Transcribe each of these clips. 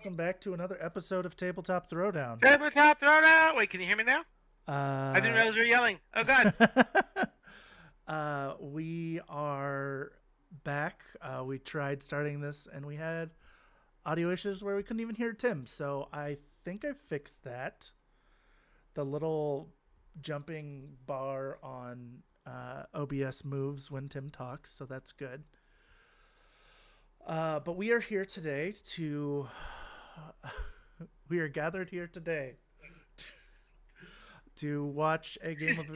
welcome back to another episode of Tabletop Throwdown. Tabletop Throwdown. Wait, can you hear me now? I didn't Uh, realize you were yelling. Oh God. we are back. We tried starting this and we had audio issues where we couldn't even hear Tim. So I think I fixed that. The little jumping bar on OBS moves when Tim talks, so that's good. But we are here today to... we are gathered here today to watch a game of...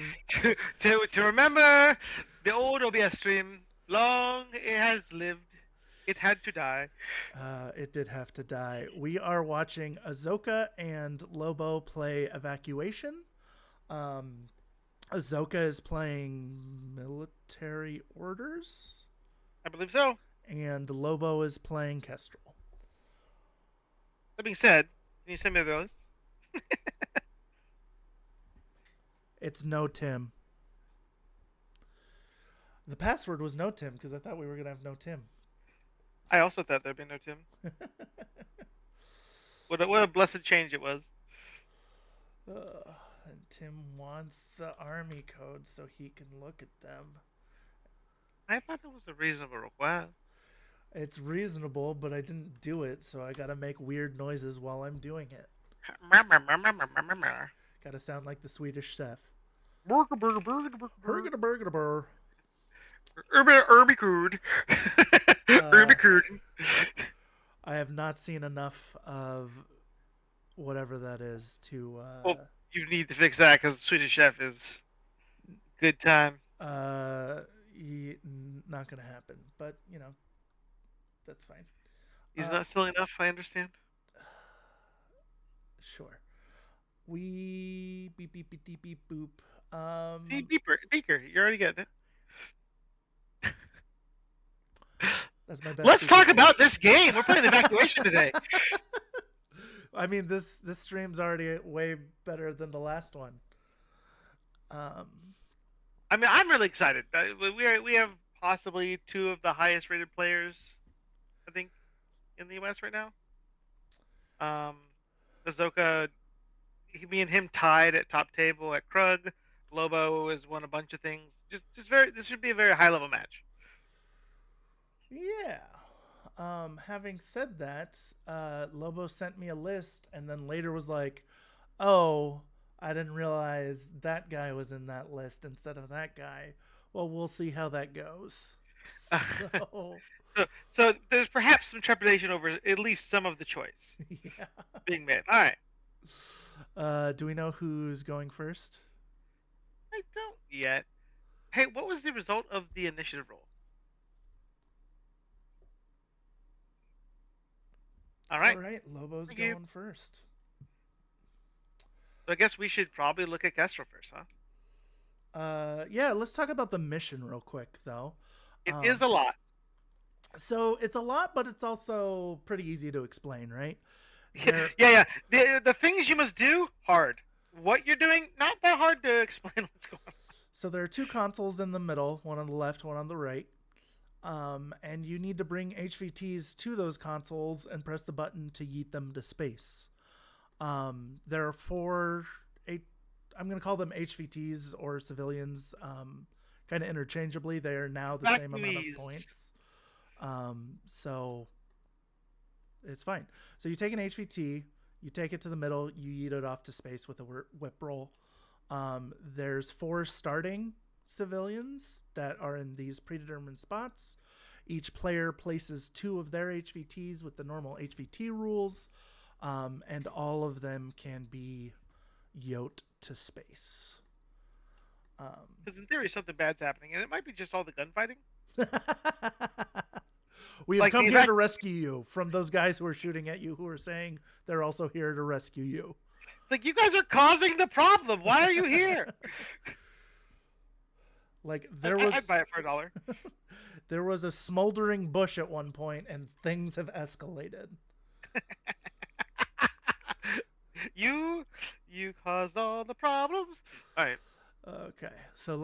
to remember the old OBS stream. Long it has lived. It had to die. It did have to die. We are watching Azoka and Lobo play Evacuation. Azoka is playing Military Orders. I believe so. And Lobo is playing Kestrel. That being said, can you send me the list? It's no Tim. The password was no Tim because I thought we were going to have no Tim. I also thought there'd be no Tim. What a blessed change it was. And Tim wants the army code so he can look at them. I thought it was a reasonable request. It's reasonable, but I didn't do it, so I gotta make weird noises while I'm doing it. Gotta sound like the Swedish chef. Burger, burger, burger, burger, Burger, burger, burger. Urbicood. I have not seen enough of whatever that is to... Well, you need to fix that because Swedish Chef is good time. Not gonna happen, but, you know, that's fine. He's not selling enough, I understand. Sure. We... Beep, beep, beep, beep, beep, boop. See, Beaker, you're already getting it. That's my best. Let's talk about this game. We're playing Evacuation today. I mean, this stream's already way better than the last one. I mean, I'm really excited. We have possibly two of the highest rated players, I think, in the US right now. Azoka, me and him tied at top table at Krug. Lobo has won a bunch of things. This should be a very high level match. Yeah. Having said that, Lobo sent me a list and then later was like, oh, I didn't realize that guy was in that list instead of that guy. Well, we'll see how that goes. So there's perhaps some trepidation over at least some of the choice being made. All right. Do we know who's going first? I don't yet. Hey, what was the result of the initiative roll? All right. Lobo's going first. So I guess we should probably look at Kestrel first, huh? Yeah, let's talk about the mission real quick, though. It is a lot. So it's a lot, but it's also pretty easy to explain, right? Yeah. The things you must do, hard. What you're doing, not that hard to explain what's going on. So there are two consoles in the middle, one on the left, one on the right. And you need to bring HVTs to those consoles and press the button to yeet them to space. There are I'm going to call them HVTs or civilians, kind of interchangeably. They are now the same amount of points. So it's fine. So you take an HVT, you take it to the middle, you yeet it off to space with a whip roll. There's 4 starting civilians that are in these predetermined spots. Each player places 2 of their HVTs with the normal HVT rules, and all of them can be yoked to space. Because in theory, something bad's happening, and it might be just all the gunfighting. We have come here to rescue you from those guys who are shooting at you, who are saying they're also here to rescue you. It's like, you guys are causing the problem. Why are you here? Like I'd buy it for $1. There was a smoldering bush at one point, and things have escalated. You caused all the problems. All right. Okay, so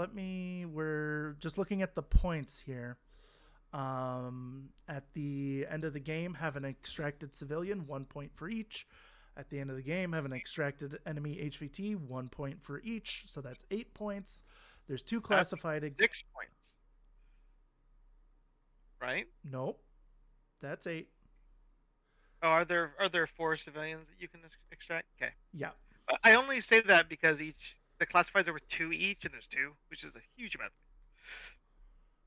we're just looking at the points here. At the end of the game, have an extracted civilian, 1 point for each. At the end of the game, have an extracted enemy HVT, 1 point for each. So that's 8 points. There's 2 That's classified. 6 points, right? Nope, that's 8. Oh, are there 4 civilians that you can extract? Okay. Yeah. I only say that because the classifieds are worth 2 each, and there's 2, which is a huge amount.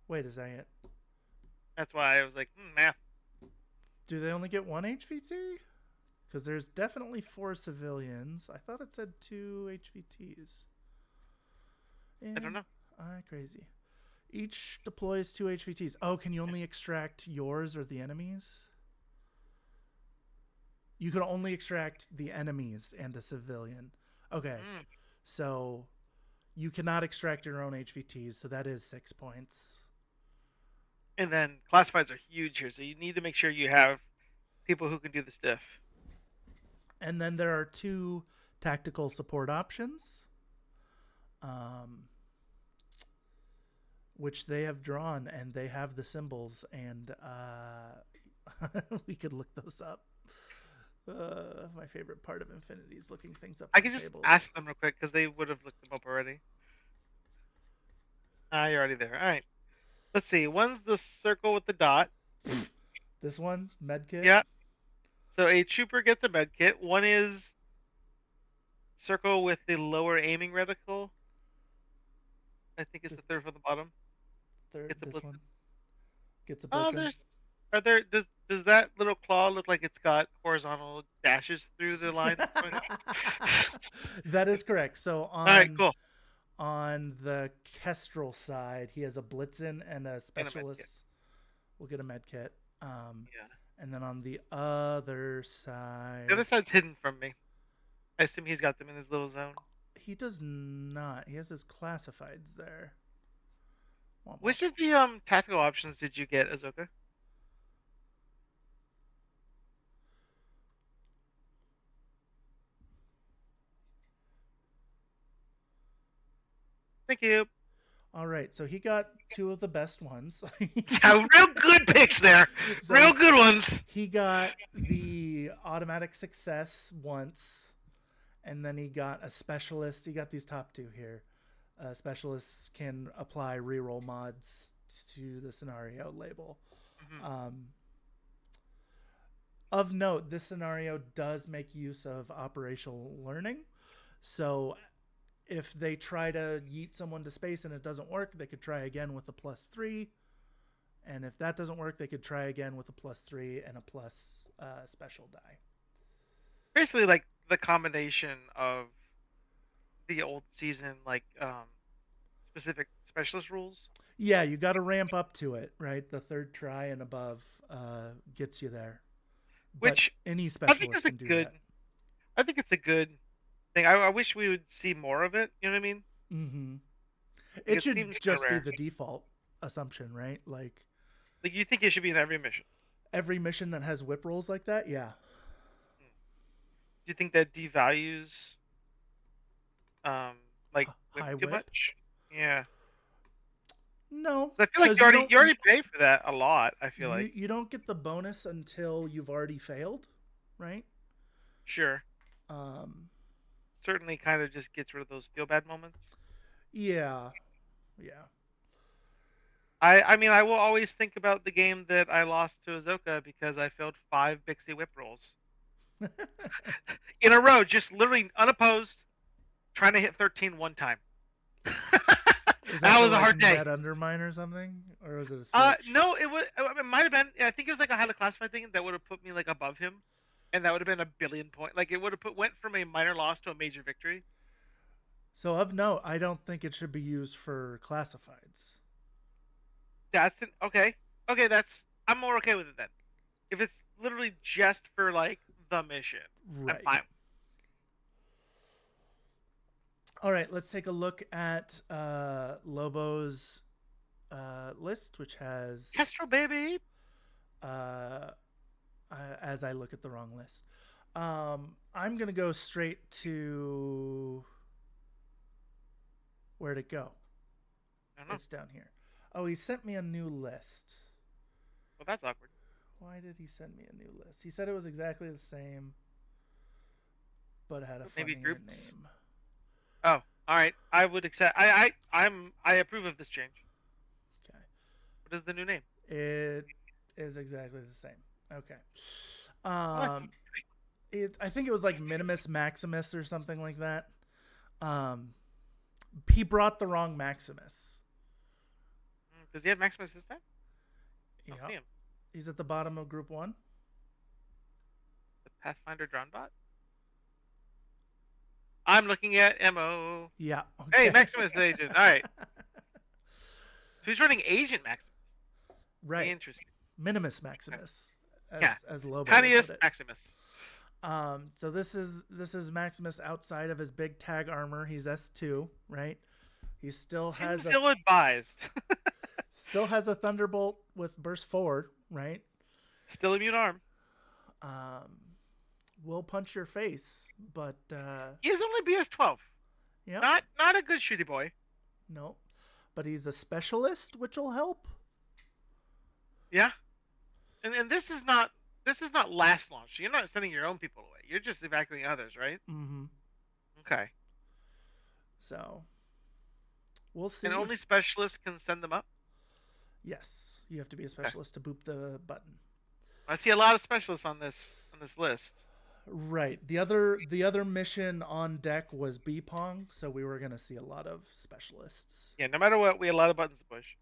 Wait a second. That's why I was like, math. Do they only get 1 HVT? Because there's definitely 4 civilians. I thought it said 2 HVTs. I don't know. Crazy. Each deploys 2 HVTs. Oh, can you only extract yours or the enemies? You can only extract the enemies and a civilian. Okay. So you cannot extract your own HVTs, so that is 6 points. And then classifieds are huge here, so you need to make sure you have people who can do the stuff. And then there are 2 tactical support options, which they have drawn, and they have the symbols, and we could look those up. My favorite part of Infinity is looking things up. I could just tables. ask them real quick because they would have looked them up already. You're already there. All right. Let's see. One's the circle with the dot. This one, medkit. Yeah. So a trooper gets a medkit. One is circle with the lower aiming reticle. I think it's the third from the bottom. Third, it's a this blitzen. one gets a blitzen. Does that little claw look like it's got horizontal dashes through the line? That is correct. So on, all right, cool. On the Kestrel side, he has a blitzen and a specialist. We'll get a med kit. And then on the other side, the other side's hidden from me. I assume he's got them in his little zone. He does not. He has his classifieds there. Which of the tactical options did you get, Azoka? Thank you. All right, so he got 2 of the best ones. Yeah, real good picks there. So real good ones. He got the automatic success once, and then he got a specialist. He got these top 2 here. Specialists can apply reroll mods to the scenario label. Of note, this scenario does make use of operational learning. So if they try to yeet someone to space and it doesn't work, they could try again with a +3. And if that doesn't work, they could try again with a +3 and a plus special die. Basically, like the combination of the old season, like specific specialist rules. Yeah, you got to ramp up to it, right? The third try and above gets you there. Which but any specialist can do that. I think it's a good thing. I wish we would see more of it. You know what I mean? Mm-hmm. It should just be the default assumption, right? Like you think it should be in every mission? Every mission that has whip rolls like that, yeah. Do you think that devalues like high whip too much? Yeah. No, I feel like you already pay for that a lot. I feel like you don't get the bonus until you've already failed, right? Sure. Certainly, kind of just gets rid of those feel bad moments. Yeah. I mean, I will always think about the game that I lost to Azoka because I failed 5 Bixie whip rolls in a row, just literally unopposed, trying to hit 13 one time. That was a hard day. Net undermine or something, or was it a switch? No, it might have been. I think it was like a highly classified thing that would have put me like above him, and that would have been a billion point. Like it would have went from a minor loss to a major victory. So of note, I don't think it should be used for classifieds. Okay. I'm more okay with it then. If it's literally just for like the mission, right? I'm fine. All right, let's take a look at Lobo's list, which has Kestrel, baby. As I look at the wrong list, I'm gonna go straight to where'd it go? I don't know. It's down here. Oh, he sent me a new list. Well, that's awkward. Why did he send me a new list? He said it was exactly the same, but had a Maybe funnier groups. name. Oh, all right. I would accept. I approve of this change. Okay. What is the new name? It is exactly the same. Okay. What? I think it was like Minimus Maximus or something like that. Um, he brought the wrong Maximus. Does he have Maximus this time? I don't see Yep. him. He's at the bottom of Group 1. The Pathfinder Drownbot. I'm looking at Mo. Yeah. Hey, Okay. Maximus Agent. All right. So he's running Agent Maximus. Right. Interesting. Minimus Okay. Maximus, Yeah. as Lobo would put Tiniest it. Maximus. So this is Maximus outside of his big tag armor. He's S2, right? He Seems ill-advised. still has a Thunderbolt with burst 4, right? Still immune arm. Will punch your face, but He is only BS 12. yep, Not a good shooty boy. no. But he's a specialist, which will help. Yeah. And this is not last launch. You're not sending your own people away. You're just evacuating others, right? Mm-hmm. Okay. So we'll see. And only specialists can send them up. Yes, you have to be a Okay. specialist to boop the button. I see a lot of specialists on this list. Right. The other mission on deck was B-Pong, so we were gonna see a lot of specialists. Yeah. No matter what, we had a lot of buttons to push.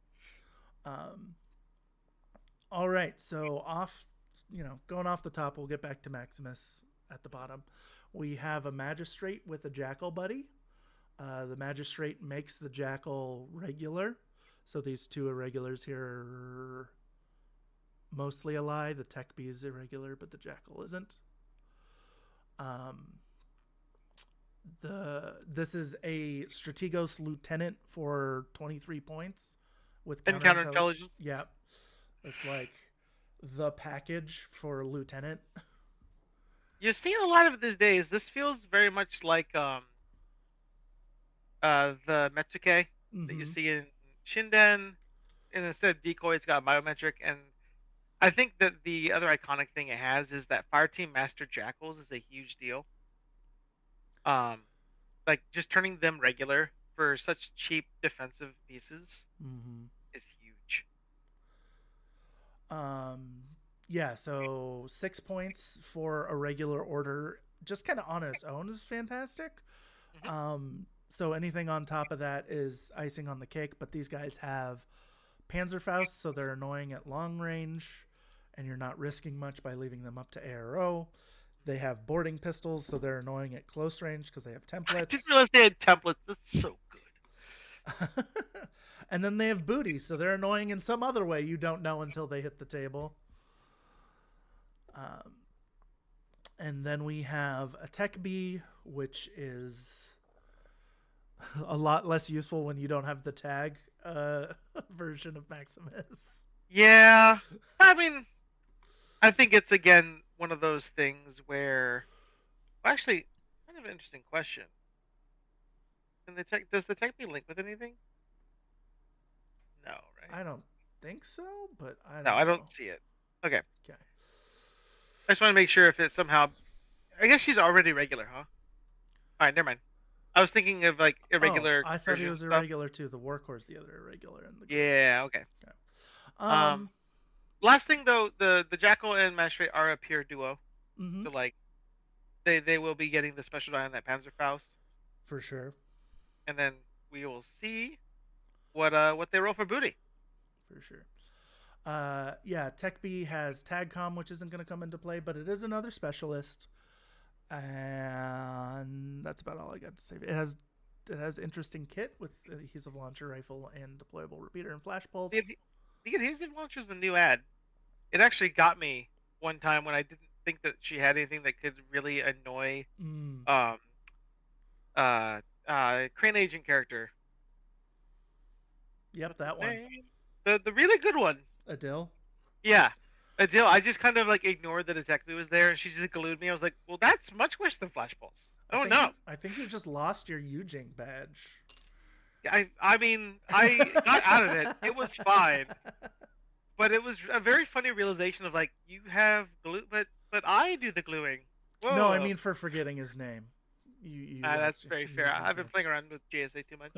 Um. All right. So going off the top, we'll get back to Maximus at the bottom. We have a magistrate with a jackal buddy. The magistrate makes the jackal regular. So these two irregulars here are mostly a lie. The tech bee is irregular, but the jackal isn't. This is a Strategos lieutenant for 23 points with And counterintelligence. counterintelligence. Yeah, it's like the package for lieutenant. You're seeing a lot of it these days. This feels very much like the Metsuke that you see in Shinden, and instead of decoy, it's got biometric. And I think that the other iconic thing it has is that Fireteam Master Jackals is a huge deal. Like just turning them regular for such cheap defensive pieces is huge. Yeah, so 6 points for a regular order, just kind of on its own, is fantastic. So anything on top of that is icing on the cake. But these guys have Panzerfaust, so they're annoying at long range, and you're not risking much by leaving them up to ARO. They have boarding pistols, so they're annoying at close range because they have templates. I didn't realize they had templates. That's so good. And then they have booty, so they're annoying in some other way you don't know until they hit the table. And then we have a tech bee, which is a lot less useful when you don't have the tag version of Maximus. Yeah, I mean, I think it's again one of those things where, well, actually, kind of an interesting question. Does the tech bee link with anything? No, right? I don't think so, but I don't No, I know. don't see it. Okay. Okay. I just want to make sure if it's somehow. I guess she's already regular, huh? All right, never mind. I was thinking of like irregular. I thought he was stuff. irregular too. The Warcore's the other irregular in the group. Yeah. Okay. Last thing though, the Jackal and Magistrate are a pure duo, so like, they will be getting the special die on that Panzerfaust for sure. And then we will see what they roll for booty. For sure. Yeah, Tech B has Tagcom, which isn't going to come into play, but it is another specialist, and that's about all I got to say. It has interesting kit with adhesive launcher rifle and deployable repeater and flash pulse. The adhesive launcher is a new ad. It actually got me one time when I didn't think that she had anything that could really annoy Crane Agent character. Yep, What's that one. Name? The really good one. Adil? Yeah. Adil. I just kind of like ignored that a detective was there, and she just glued me. I was like, well, that's much worse than Flash Pulse. Oh no. I think you just lost your Yujing badge. I mean, I got out of it. It was fine. But it was a very funny realization of like you have glue, but I do the gluing. No, I Whoa, mean for forgetting his name. You that's asked. very fair. You I've been did. playing around with JSA too much.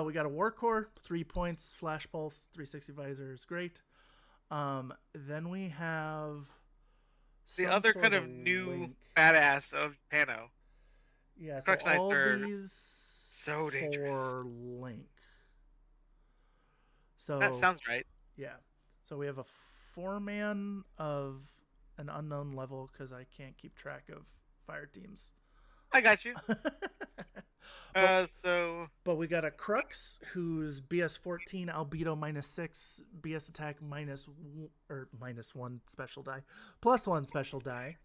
We got a war core, 3 points, flash pulse, 360 visor is great. Then we have The some other sort kind of of new link. badass of Pano. Yeah, so Crux Knights all are these so dangerous. for link. That So sounds right. yeah, so we have a 4-man of an unknown level because I can't keep track of fire teams. I got you. but So But we got a Crux who's BS 14, albedo -6, BS attack -1 special die, +1 special die.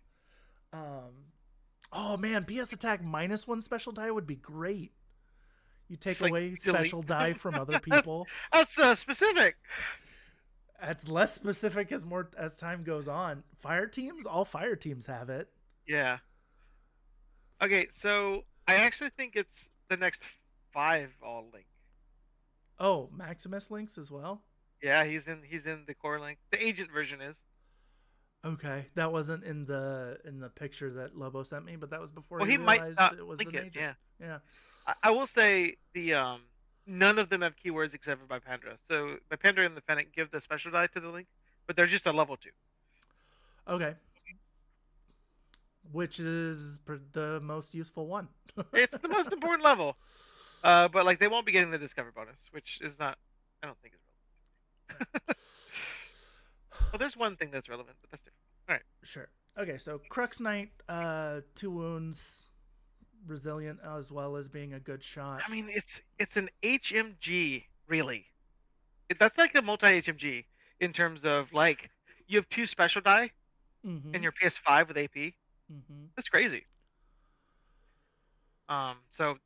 Oh man, BS attack -1 special die would be great. You take just like away delete. special die from other people. That's specific. That's less specific as time goes on. Fire teams, all fire teams have it. Yeah. Okay, so I actually think it's the next 5 all link. Oh, Maximus links as well. Yeah, he's in the core link. The agent version is. Okay, that wasn't in the picture that Lobo sent me, but that was before Well, he he might realized not it was link an it. agent. Yeah. Yeah. I will say the none of them have keywords except for by Pandora. So by Pandora and the Fennec give the special die to the link, but they're just a level 2. Okay. Which is the most useful one. It's the most important level. But like they won't be getting the discover bonus, which is not. I don't think is relevant. Well, there's one thing that's relevant, but that's different. All right. Sure. Okay, so Crux Knight, 2 wounds, resilient as well as being a good shot. I mean, it's an HMG, really. That's like a multi HMG in terms of like you have 2 special die Mm-hmm. in your PS5 with AP. Mm-hmm. That's crazy. So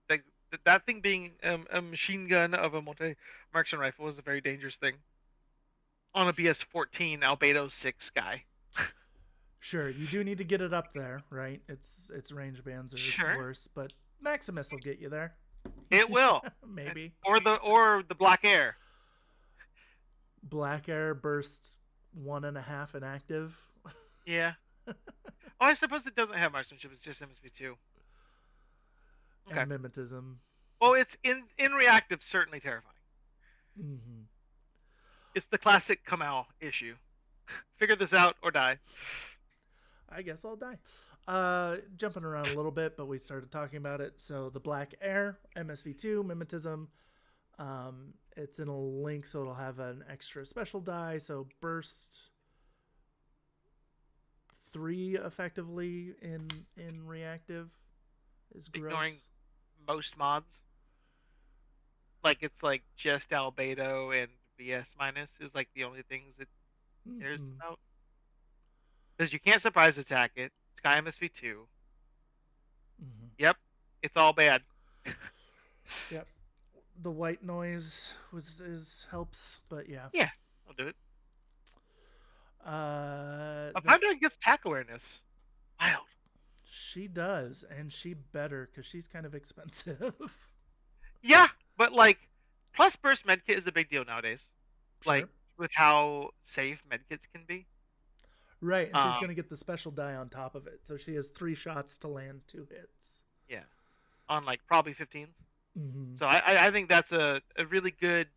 that thing being a machine gun of a multi marksman rifle is a very dangerous thing on a BS-14 Albedo 6 guy. Sure, you do need to get it up there, right? Its range bands are Sure, worse, but Maximus will get you there. it will, Maybe. or the Black Air. Black Air burst 1.5 inactive. Yeah. Oh, I suppose it doesn't have marksmanship. It's just MSV2. Okay. And mimetism. Well, it's in reactive certainly terrifying. Mm-hmm. It's the classic Kamau issue. Figure this out or die. I guess I'll die. Jumping around a little bit, but we started talking about it. So the Black Air, MSV2, mimetism. It's in a link, so it'll have an extra special die. So burst 3 effectively in reactive is gross. Ignoring most mods. Like it's like just albedo and BS minus is like the only things it cares Mm-hmm. about. Because you can't surprise attack it. Sky MSV2. Mm-hmm. Yep, it's all bad. Yep. The white noise helps, but yeah. Yeah, I'll do it. That Avandra gets attack awareness. Wild. she does, and she better because she's kind of expensive. Yeah, but like, plus burst medkit is a big deal nowadays. Like Sure. with how safe medkits can be. Right, and she's Um, going to get the special die on top of it. So she has 3 shots to land 2 hits. yeah, on like probably 15s. Mm-hmm. So I think that's a really good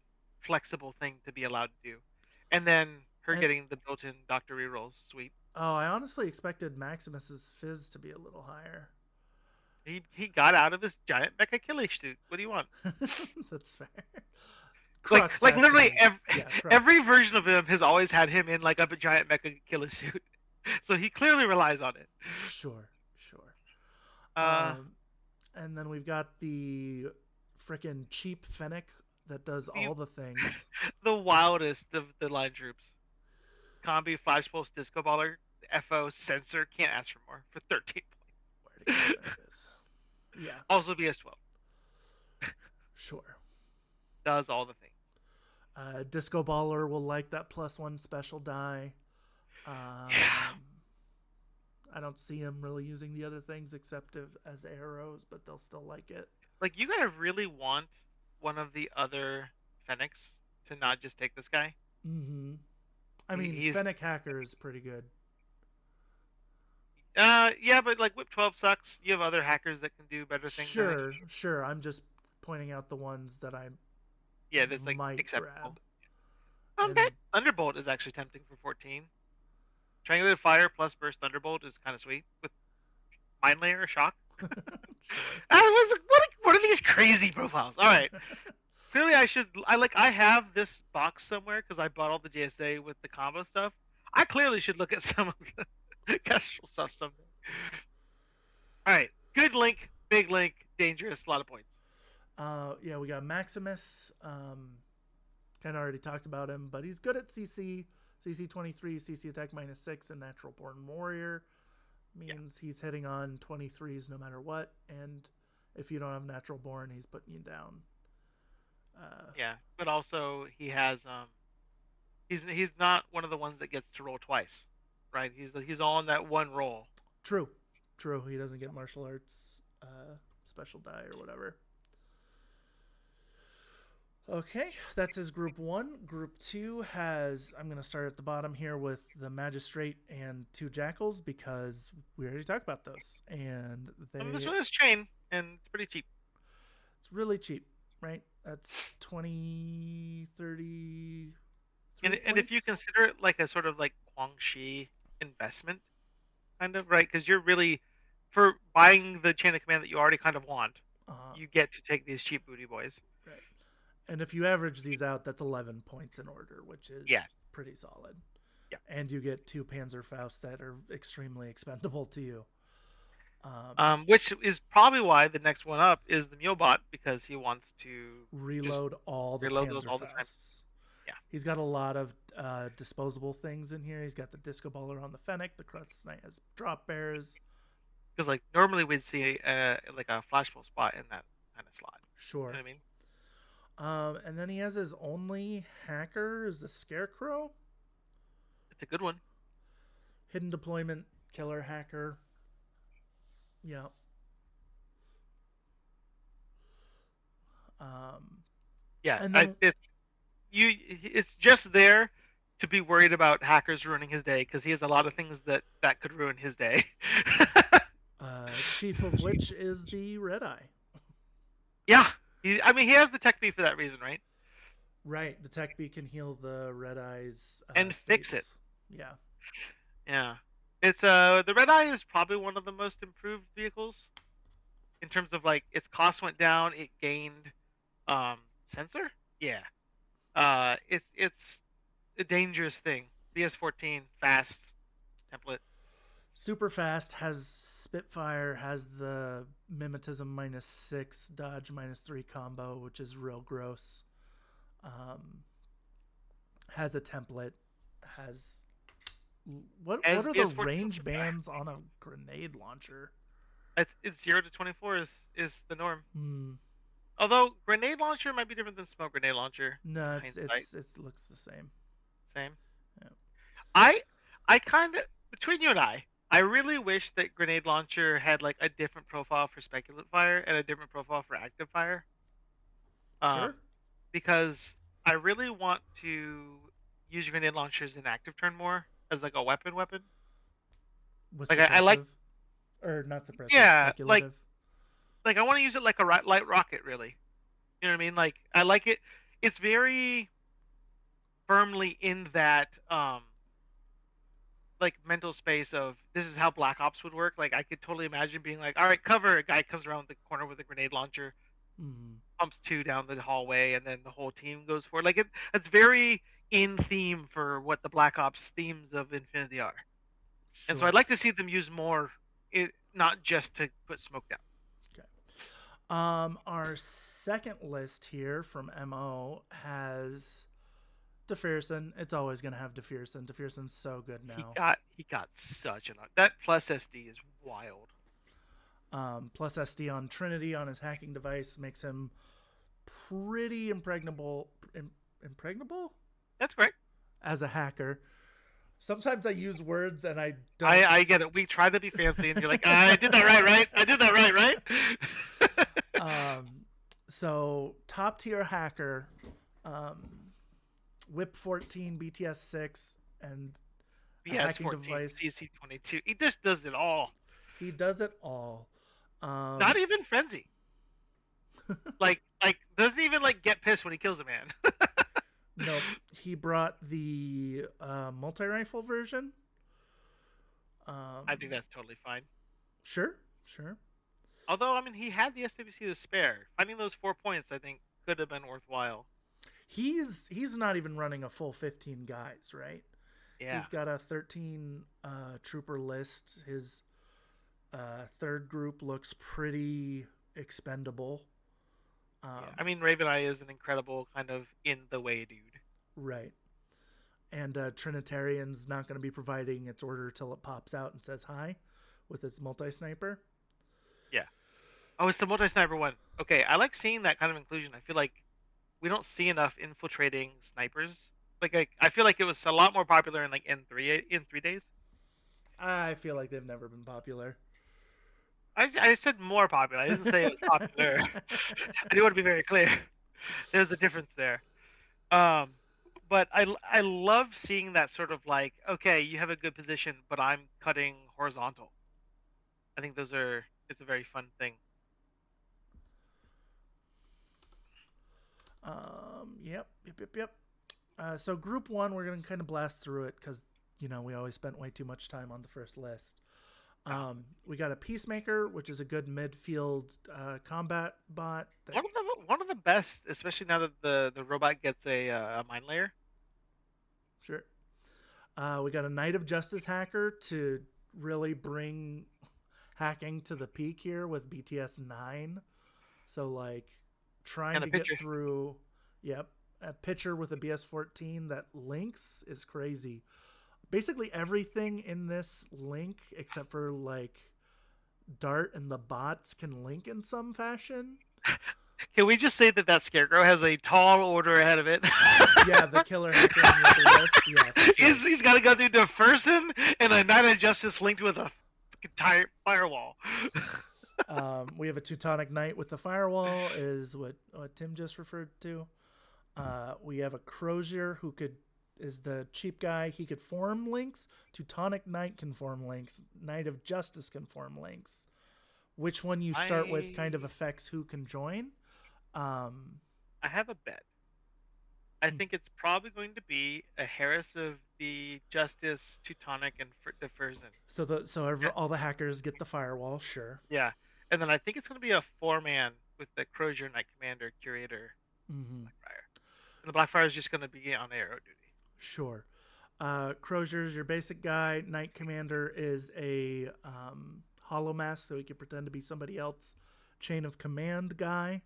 flexible thing to be allowed to do. And then her And getting the built-in doctor rerolls, sweet. oh, I honestly expected Maximus's fizz to be a little higher. He got out of his giant mech Achilles suit. What do you want? That's fair. Like Crux like has to literally be. Yeah, Crux. every version of him has always had him in like a giant mech Achilles suit. So he clearly relies on it. Sure, sure. Uh, Um, and then we've got the freaking cheap Fennec that does the all the things. the wildest of the line troops. Combi 5 pulse disco baller, FO sensor, can't ask for more for 13 Where'd it go? points. There it is. Yeah, Also BS12 sure. does all the things. Disco Baller will like that +1 special die. Yeah. I don't see him really using the other things except as arrows, but they'll still like it. Like you gotta really want one of the other Fennecs to not just take this guy. Mm-hmm. I He, mean, he's Fennec Hacker is pretty good. yeah, but like Whip 12 sucks. You have other hackers that can do better things, I think. Sure, sure. I'm just pointing out the ones that I Yeah, that's like might acceptable. grab. Okay, And Thunderbolt is actually tempting for 14. Triangulated Fire plus Burst Thunderbolt is kind of sweet with Mind Layer Shock. sure. I was what are these crazy profiles? All right, clearly I have this box somewhere because I bought all the JSA with the combo stuff. I clearly should look at some of the Kestrel stuff someday. All right, good link, big link, dangerous, a lot of points. Yeah, we got Maximus. Kind of already talked about him, but he's good at CC 23, CC attack -6, and Natural Born Warrior means he's hitting on 23s no matter what. And if you don't have Natural Born, he's putting you down. Yeah, but also he has he's not one of the ones that gets to roll twice, right? He's all on that one roll. True, true. He doesn't get martial arts special die or whatever. Okay, that's his group 1. Group 2 has, I'm going to start at the bottom here with the Magistrate and 2 Jackals because we already talked about those. And This one is chain, and it's pretty cheap. It's really cheap, right? That's 20, 30. And if you consider it like a sort of like Guangxi investment, kind of, right? Because you're really, for buying the chain of command that you already kind of want, you get to take these cheap booty boys. Right. And if you average these out, that's 11 points in order, which is pretty solid. Yeah. And you get 2 Panzerfausts that are extremely expendable to you. Which is probably why the next one up is the Mulebot, because he wants to reload all the Panzerfausts. Yeah. He's got a lot of disposable things in here. He's got the Disco Baller on the Fennec. The Crust Knight has drop bears. Because like normally we'd see like a flashbulb spot in that kind of slot. Sure. You know what I mean? And then he has his only hacker is the Scarecrow. It's a good one. Hidden deployment killer hacker. Yeah. Yeah, and then, it's just there to be worried about hackers ruining his day because he has a lot of things that could ruin his day. Chief of which is the Red Eye. Yeah, he has the tech B for that reason, right? Right, the tech B can heal the Red Eye's and states. Fix it. Yeah. Yeah. It's the Red Eye is probably one of the most improved vehicles in terms of like its cost went down, it gained sensor. Yeah. It's a dangerous thing. BS14 fast template. Super fast, has Spitfire, has the Mimetism -6, Dodge -3 combo, which is real gross. Has a template, has what are the range bands on a grenade launcher? It's 0 to 24 is the norm. Although grenade launcher might be different than smoke grenade launcher. No, it looks the same. Same. Yeah. I kind of, between you and I really wish that grenade launcher had like a different profile for speculative fire and a different profile for active fire. Sure. Because I really want to use grenade launchers in active turn more as like a weapon. With like I like, or not suppressive. Yeah, speculative. like I want to use it like a light rocket, really. You know what I mean? Like I like it. It's very firmly in that like mental space of this is how Black Ops would work. Like I could totally imagine being like, all right, cover. A guy comes around the corner with a grenade launcher, pumps 2 down the hallway, and then the whole team goes for it. Like it's very in theme for what the Black Ops themes of Infinity are. Sure. And so I'd like to see them use more, not just to put smoke down. Okay. Our second list here from MO has DeFerson. It's always going to have DeFerson. DeFerson's so good now. He got such that plus SD is wild. Plus SD on Trinity on his hacking device makes him pretty impregnable. Impregnable? That's great. As a hacker. Sometimes I use words and I don't. I get it. We try to be fancy and you're like, I did that right? I did that right? So top tier hacker. Whip 14, BTS 6, and a BS hacking 14, device. CC 22. He just does it all. He does it all. Not Um, even frenzy. Like doesn't even like get pissed when he kills a man. nope. He brought the multi rifle version. I think Um, that's totally fine. sure, sure. Although I mean he had the SWC to spare. Finding those 4 points I think could have been worthwhile. He's not even running a full 15 guys, right? Yeah. He's got a 13 trooper list. His third group looks pretty expendable. Yeah. I mean Raven Eye is an incredible kind of in the way dude. Right. And Trinitarian's not going to be providing its order till it pops out and says hi with its multi sniper. Yeah. Oh, it's the multi sniper one. Okay, I like seeing that kind of inclusion. I feel like we don't see enough infiltrating snipers. Like I feel like it was a lot more popular in like N3 days. I feel like they've never been popular. I said more popular. I didn't say it was popular. I do want to be very clear. There's a difference there. Um, but I love seeing that sort of like, okay, you have a good position, but I'm cutting horizontal. I think those are it's a very fun thing. Yep. So group one, we're gonna kind of blast through it because we always spent way too much time on the first list. Oh. We got a Peacemaker, which is a good midfield combat bot. One of the best, especially now that the robot gets a mine layer. Sure. We got a Knight of Justice hacker to really bring hacking to the peak here with BTS 9. So like trying And a to get picture. through. Yep. A pitcher with a BS 14 that links is crazy. Basically everything in this link except for like Dart and the bots can link in some fashion. Can we just say that Scarecrow has a tall order ahead of it? Yeah, the killer hacker on the other list. Yeah, for sure. He's got to go through Deferson and a Knight of Justice linked with a entire firewall. We have a Teutonic Knight with the firewall, is what Tim just referred to. We have a Crozier who is the cheap guy. He could form links. Teutonic Knight can form links. Knight of Justice can form links. Which one you start with kind of affects who can join. I have a bet. I think it's probably going to be a Harris of the Justice, Teutonic, and Deferson. All the hackers get the firewall, sure. Yeah, and then I think it's going to be a 4-man with the Crozier, Knight Commander, Curator, Mm-hmm. Blackfire, and the Blackfire is just going to be on arrow duty. Sure. Crozier's your basic guy. Knight Commander is a hollow mask, so he can pretend to be somebody else. Chain of Command guy.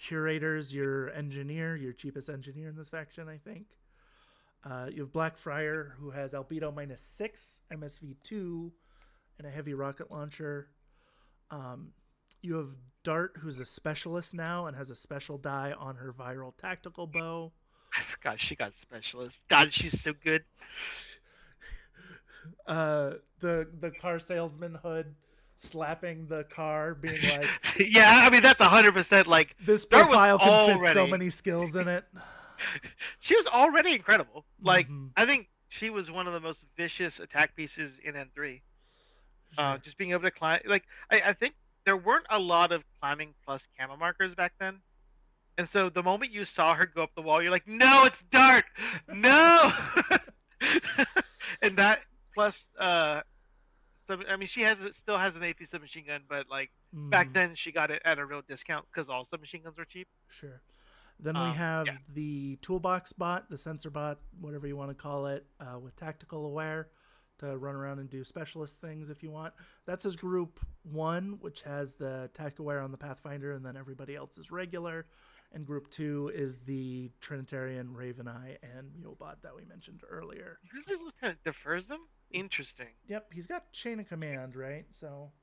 Curator's your engineer, your cheapest engineer in this faction, I think. You have Blackfriar, who has Albedo -6, MSV2, and a heavy rocket launcher. You have Dart, who's a specialist now and has a special die on her viral tactical bow. I forgot she got specialist. God, she's so good. The car salesman hood slapping the car, being like, yeah, I mean that's 100% like this profile can fit so many skills in it. She was already incredible. Like mm-hmm. I think she was one of the most vicious attack pieces in N3. Sure. Just being able to climb, like I think there weren't a lot of climbing plus camo markers back then. And so the moment you saw her go up the wall, you're like, no, it's Dart, no. And that plus, I mean, still has an AP submachine gun, but like back then she got it at a real discount because all submachine guns were cheap. Sure. Then we have the toolbox bot, the sensor bot, whatever you want to call it, with tactical aware to run around and do specialist things if you want. That's his group 1, which has the tac aware on the Pathfinder, and then everybody else is regular. And group 2 is the Trinitarian, Raven Eye, and Mulebot that we mentioned earlier. Grizzly's Lieutenant defers them? Interesting. Yep, he's got chain of command, right? So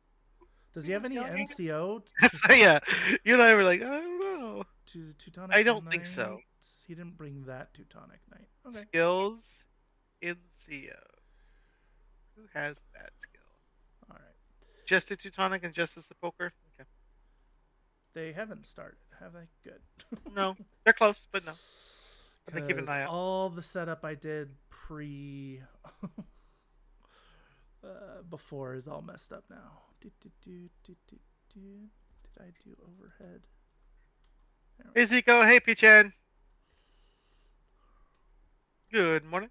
does he have any NCO? Yeah, you and I were like, I don't know. Teutonic I don't Knight? think so. He didn't bring that Teutonic Knight. Okay. Skills, NCO. Who has that skill? All right. Just a Teutonic and just a Sepulcher? Okay. They haven't started, Have they? Good. No, they're close, but no. But they keep an Because eye out. all the setup I did before is all messed up now. Did I do overhead? Hey Zico, hey P-Chan. Good morning.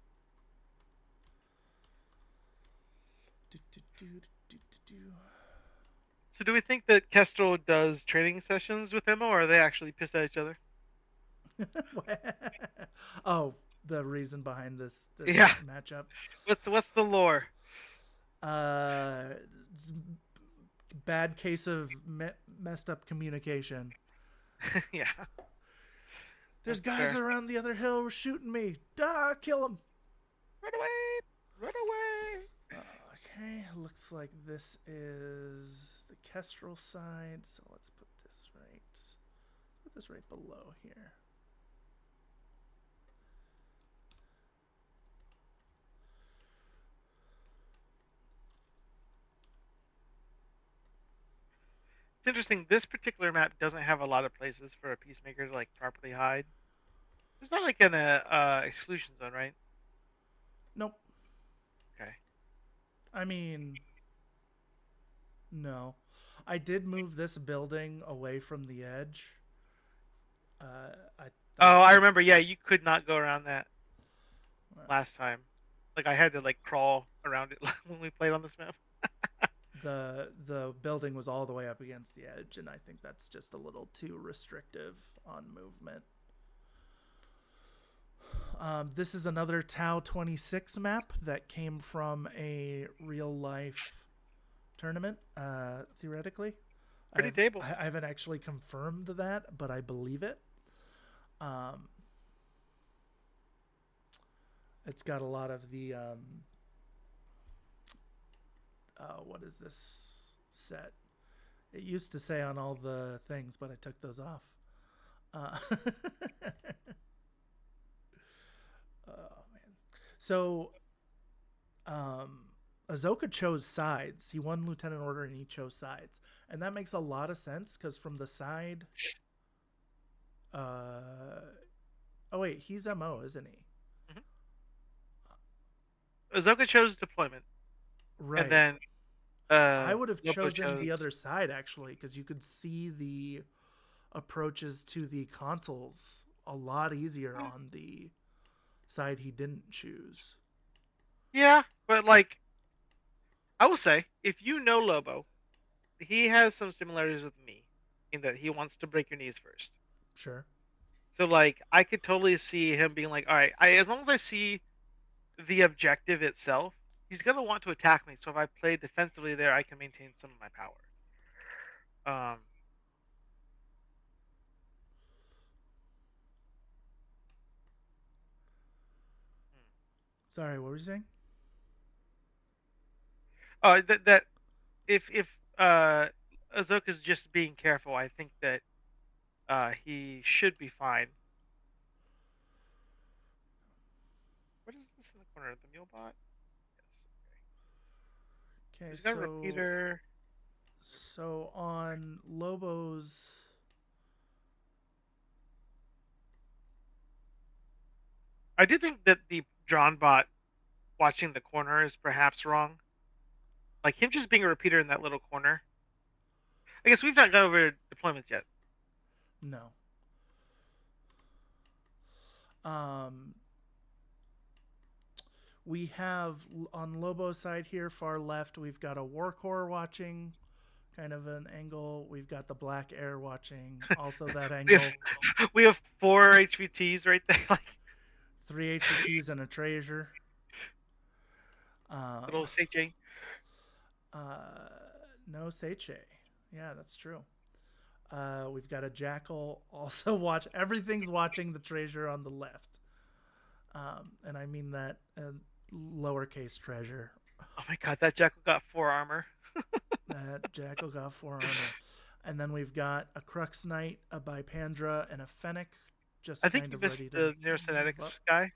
So do we think that Kestrel does training sessions with Emma, or are they actually pissed at each other? Oh, the reason behind this Yeah. matchup. What's the lore? Uh, bad case of messed up communication. Yeah, There's that's guys fair. around the other hill shooting me. Duh, kill them. Run away! Run away! Okay, looks like this is the Kestrel side. So let's put this right below here. It's interesting. This particular map doesn't have a lot of places for a peacemaker to like properly hide. There's not like an exclusion zone, right? Nope. Okay. I mean, no. I did move this building away from the edge. I Oh, thought I remember. Yeah, you could not go around that uh, last time. Like I had to like crawl around it when we played on this map. the building was all the way up against the edge, and I think that's just a little too restrictive on movement. This is another Tau 26 map that came from a real life tournament, theoretically. Pretty table. I haven't actually confirmed that, but I believe it. Um, it's got a lot of the what is this set? It used to say on all the things, but I took those off. Oh man. So Azoka chose sides. He won Lieutenant Order and he chose sides. And that makes a lot of sense because from the side oh wait, he's MO, isn't he? Mm-hmm. Azoka chose deployment, and Right. then I would have Lobo chosen chose. the other side actually because you could see the approaches to the consoles a lot easier on the side he didn't choose. Yeah, but like I will say, if you know Lobo, he has some similarities with me in that he wants to break your knees first. Sure. So like I could totally see him being like, all right, as long as I see the objective itself, he's gonna want to attack me. So if I play defensively there, I can maintain some of my power. Um, Sorry, what were you saying? that if Azoka's just being careful, I think that he should be fine. What is this in the corner? The mule bot? Yes. Okay. Okay, He's got a repeater. so on Lobo's I do think that the drawn bot watching the corner is perhaps wrong. Like him just being a repeater in that little corner. I guess we've not gone over deployments yet. no. Um we have on Lobo's side here, far left, we've got a War Core watching kind of an angle. We've got the Black Air watching also that We have angle. we have 4 HVTs right there, like 3 HVTs and a treasure. little CJ. No Seiche. Yeah, that's true. We've got a Jackal also watch. Everything's watching the treasure on the left. And I mean that lowercase treasure. Oh my god, that Jackal got 4 armor. That Jackal got 4 armor. And then we've got a Crux Knight, a Bipandra, and a Fennec just I think kind you of missed ready to the move up. Neurokinetics guy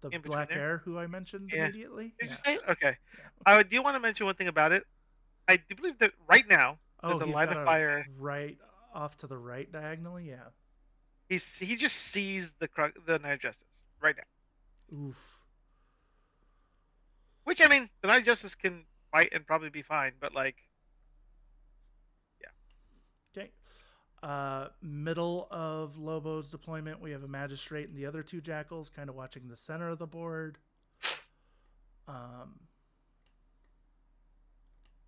The in between Black there. Air, who I mentioned Yeah. immediately. Did Yeah. you say it? Okay. Yeah. I do want to mention one thing about it. I do believe that right now Oh, there's a he's line got of a fire. right. off to the right diagonally. Yeah. He just sees the Knight of Justice right now. Oof. Which I mean, the Knight of Justice can fight and probably be fine, but like, yeah. Okay. Middle of Lobo's deployment, we have a magistrate and the other two jackals kind of watching the center of the board.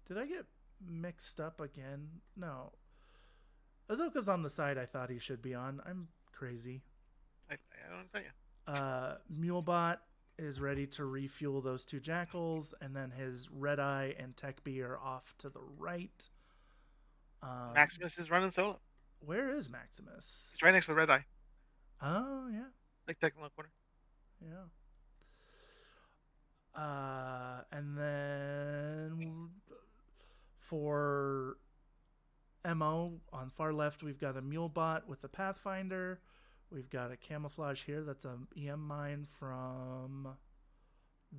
Did I get mixed up again? No. Azoka's on the side I thought he should be on. I'm crazy. I don't tell you. Mulebot is ready to refuel those two jackals, and then his Red Eye and Tech Bee are off to the right. Maximus is running solo. Where is Maximus? He's right next to the Red Eye. Oh, yeah. Like technical corner. Yeah. And then for MO on far left, we've got a Mulebot with the Pathfinder. We've got a camouflage here. That's a EM mine from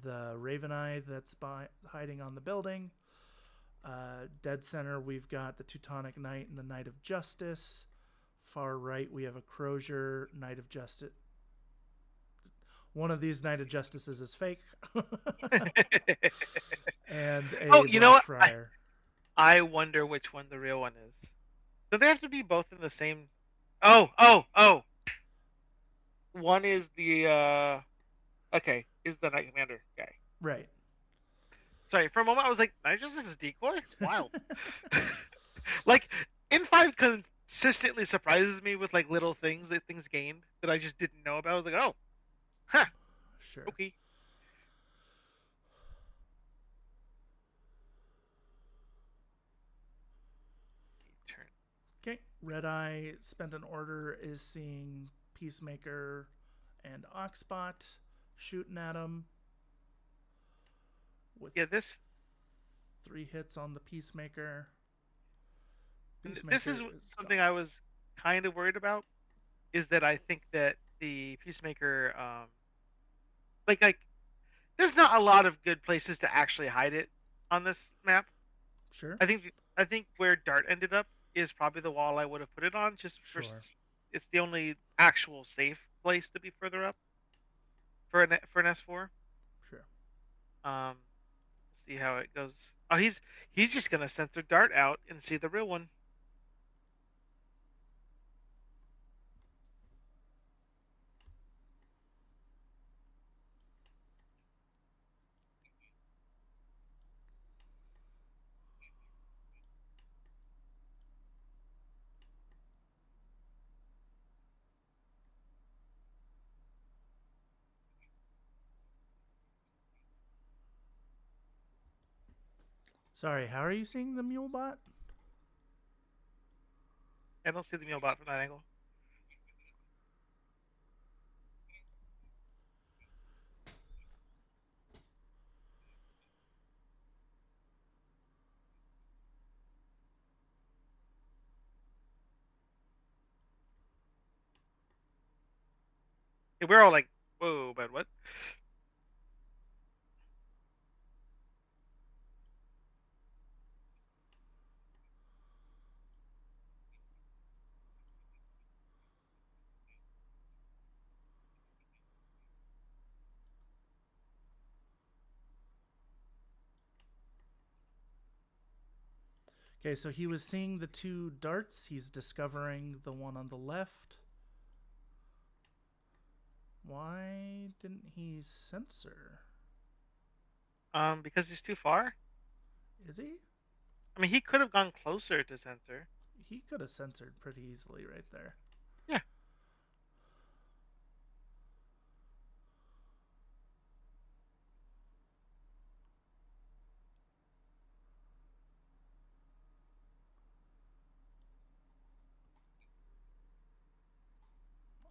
the Raven Eye that's hiding on the building. Dead center, we've got the Teutonic Knight and the Knight of Justice. Far right, we have a Crozier, Knight of Justice. One of these Knight of Justices is fake. And a you know what? Blackfriar. I wonder which one the real one is. Do they have to be both in the same? Oh. One is the okay, is the Knight Commander guy. Right. Sorry, for a moment I was like, Knight Justice is decoy? Wild. Like, In5 consistently surprises me with like little things that things gained that I just didn't know about. I was like, oh, huh, Sure. okay. Turn. Okay. Red Eye spent an order is seeing Peacemaker and Oxbot shooting at him. With This 3 hits on the Peacemaker. this is something I was kind of worried about. Is that I think that the Peacemaker, like, there's not a lot of good places to actually hide it on this map. Sure. I think where Dart ended up is probably the wall I would have put it on. Just for it's the only actual safe place to be further up for an S4. Sure. See how it goes. Oh, he's just gonna censor Dart out and see the real one. Sorry, how are you seeing the Mulebot? I don't see the Mulebot from that angle. We're all like, whoa, but what? Okay, so he was seeing the 2 darts. He's discovering the one on the left. Why didn't he censor? Because he's too far. Is he? I mean, he could have gone closer to censor. He could have censored pretty easily right there. Yeah.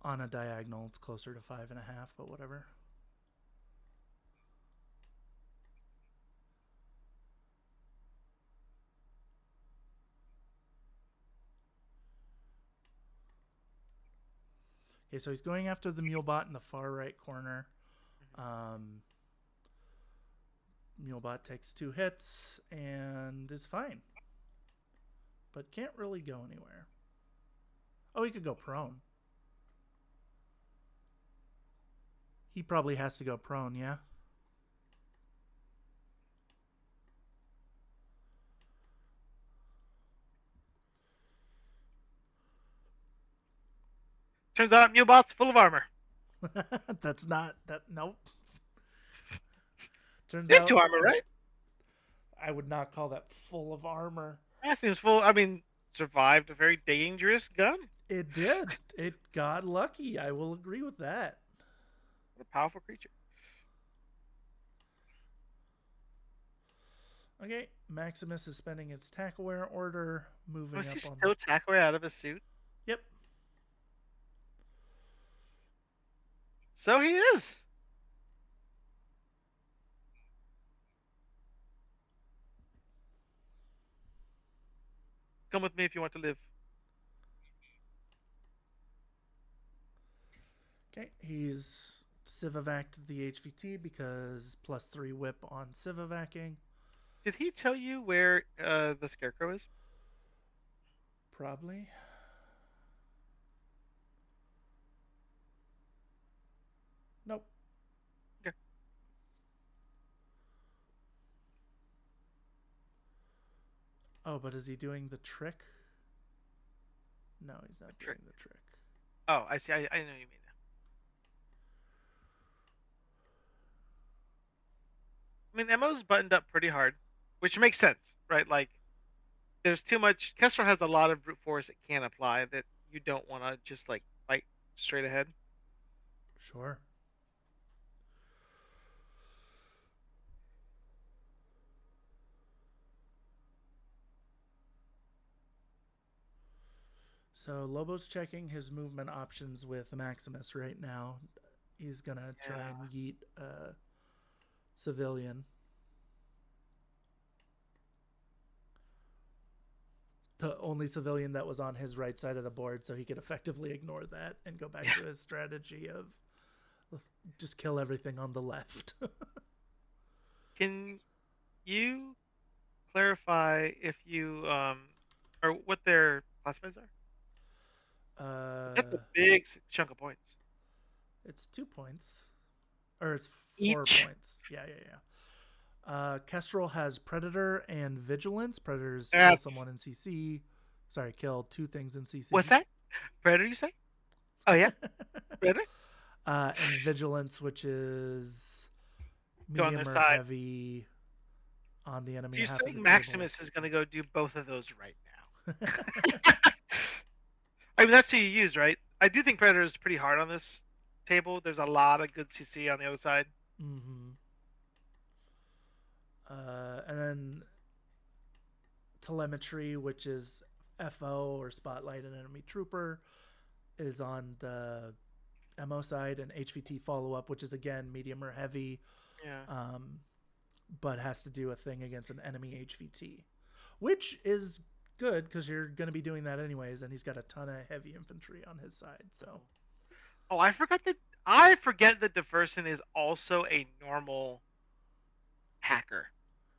On a diagonal, it's closer to 5.5, but whatever. Okay, so he's going after the Mulebot in the far right corner. Mulebot takes 2 hits and is fine, but can't really go anywhere. Oh, he could go prone. He probably has to go prone, yeah? Turns out Mewbot's full of armor. That's not that. Nope. Turns They have out two armor, right? I would not call that full of armor. That seems full. I mean, survived a very dangerous gun. It did. It got lucky. I will agree with that. What a powerful creature. Okay, Maximus is spending its tack aware order, moving Was he up on. still tackling out of his suit? Yep. So he is. Come with me if you want to live. Okay, he's Civivac'd the HVT because +3 whip on Civivacking. Did he tell you where the scarecrow is? Probably. Nope. Okay. Oh, but is he doing the trick? No, he's not doing the trick. Oh, I see. I know what you mean now. I mean, Emo's buttoned up pretty hard, which makes sense, right? Like, there's too much. Kestrel has a lot of brute force it can apply that you don't want to just like fight straight ahead. Sure. So Lobo's checking his movement options with Maximus right now. He's gonna try and yeet a civilian. The only civilian that was on his right side of the board, so he could effectively ignore that and go back to his strategy of just kill everything on the left. Can you clarify if you or what their classifieds are? That's a big chunk of points. It's 2 points. Or it's 4 Each. points. Yeah. Kestrel has Predator and Vigilance. Predators kill That's someone in CC. Sorry, kill 2 things in CC. what's that? Predator, you say? Oh yeah, Predator. And Vigilance, which is Go on their medium or side. heavy on the enemy So you're half of saying the Maximus is going to go do both of those right now? I mean, that's who you use, right? I do think Predator is pretty hard on this table. There's a lot of good CC on the other side. Mm-hmm. And then Telemetry, which is FO or Spotlight an Enemy Trooper, is on the MO side, and HVT follow up, which is again medium or heavy, Yeah. but has to do a thing against an enemy HVT, which is good because you're going to be doing that anyways, and he's got a ton of heavy infantry on his side. So, Oh, I forget that Diverson is also a normal hacker.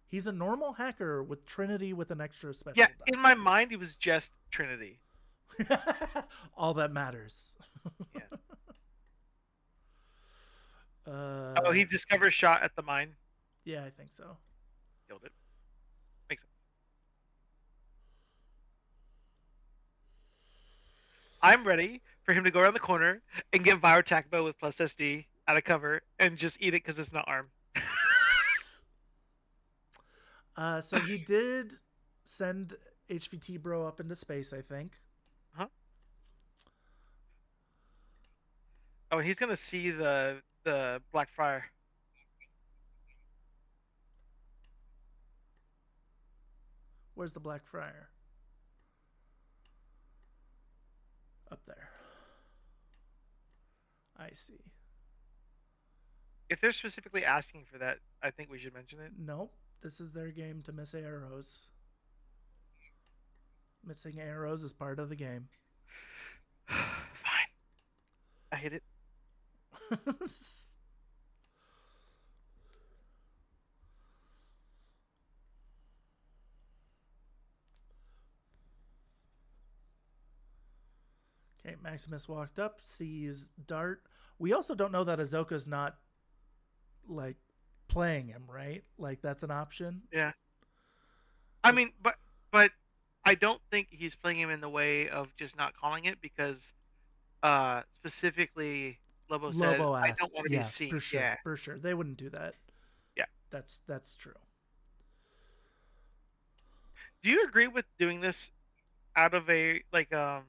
he's a normal hacker with Trinity with an extra Yeah, special in my mind, he was just Trinity. die. All that matters. Yeah. Oh, uh, he discovers shot at the mine. yeah, I think so. Killed it. Makes sense. I'm ready for him to go around the corner and get Viratac bow with plus SD out of cover and just eat it because it's not arm. So he did send HVT Bro up into space, I think. Huh? Oh, he's gonna see the Blackfriar. Where's the Black Friar? Up there. I see. If they're specifically asking for that, I think we should mention it. Nope. This is their game to miss arrows. Missing arrows is part of the game. Fine. I hit it. Okay, Maximus walked up, sees Dart. We also don't know that Azoka's not like playing him, right? Like that's an option. Yeah. I Like mean, but I don't think he's playing him in the way of just not calling it because specifically Lobo said Lobo I don't asked, want to be yeah, seen. for sure, Yeah. for sure. They wouldn't do that. Yeah. That's true. Do you agree with doing this out of a like do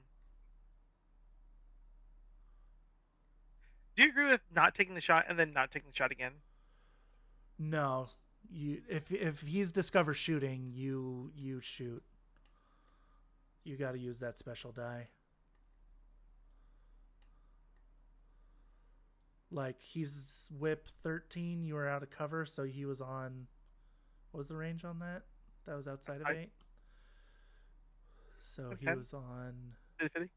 you agree with not taking the shot and then not taking the shot again? No, you if he's discover shooting, you shoot. You got to use that special die. Like he's whip 13, you were out of cover, so he was on. What was the range on that? That was outside of I 8. So he 10, was on 50.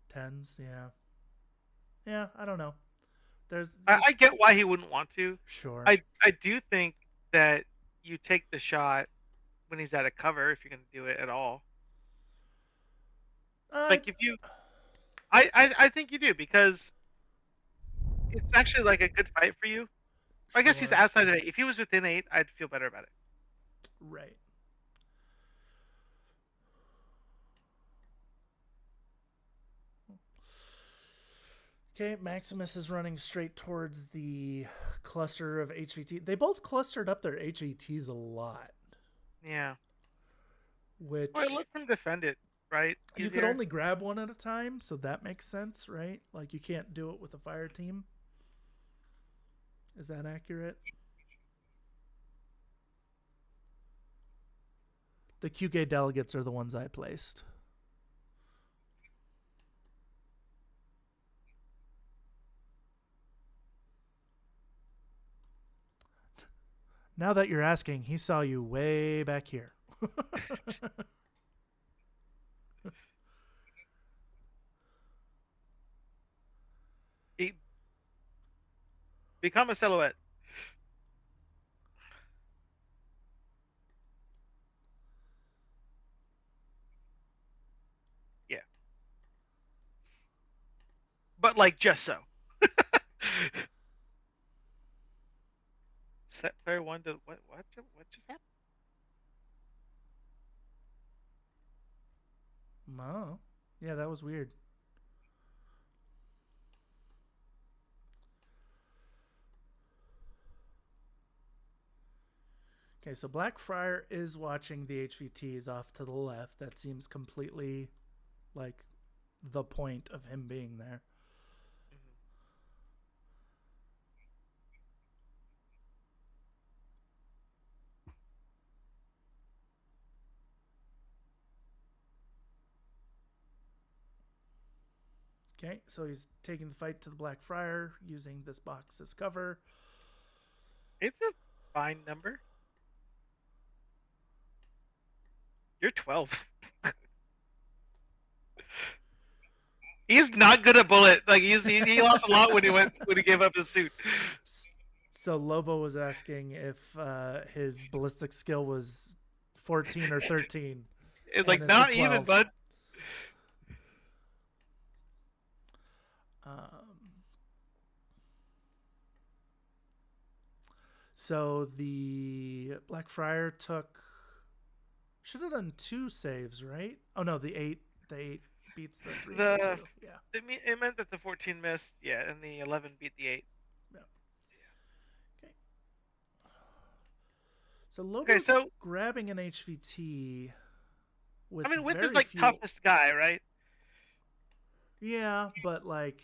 10s. Yeah, yeah. I don't know. There's I get why he wouldn't want to. sure. I do think that you take the shot when he's out of cover if you're going to do it at all. I Like if you, I think you do because it's actually like a good fight for you. I guess he's sure. outside of 8. If he was within 8, I'd feel better about it. Right. Okay, Maximus is running straight towards the cluster of HVT. They both clustered up their HVTs a lot, Yeah. Well, it which lets him defend it, right? you could Easier. only grab one at a time, so that makes sense, right? Like you can't do it with a fire team. Is that accurate? The QK delegates are the ones I placed. Now that you're asking, he saw you way back here. He, become a silhouette. Yeah. But like just so. Set player 1 to what just happened? Oh, yeah, that was weird. Okay, so Blackfriar is watching the HVTs off to the left. That seems completely like the point of him being there. Mm-hmm. Okay, so he's taking the fight to the Blackfriar using this box as cover. It's a fine number. You're 12. He's not good at bullet. Like he lost a lot when he gave up his suit. So Lobo was asking if his ballistic skill was 14 or 13, It's and like it's a not even, 12. bud. Um, so the Blackfriar took should have done 2 saves, right? Oh no, the eight beats the 3 and the The 2. Yeah. it meant that the 14 missed, yeah, and the 11 beat the 8. Yeah. Okay. So Okay, Lobo's so grabbing an HVT I with mean, Whip is very like few. toughest guy, right? Yeah, but like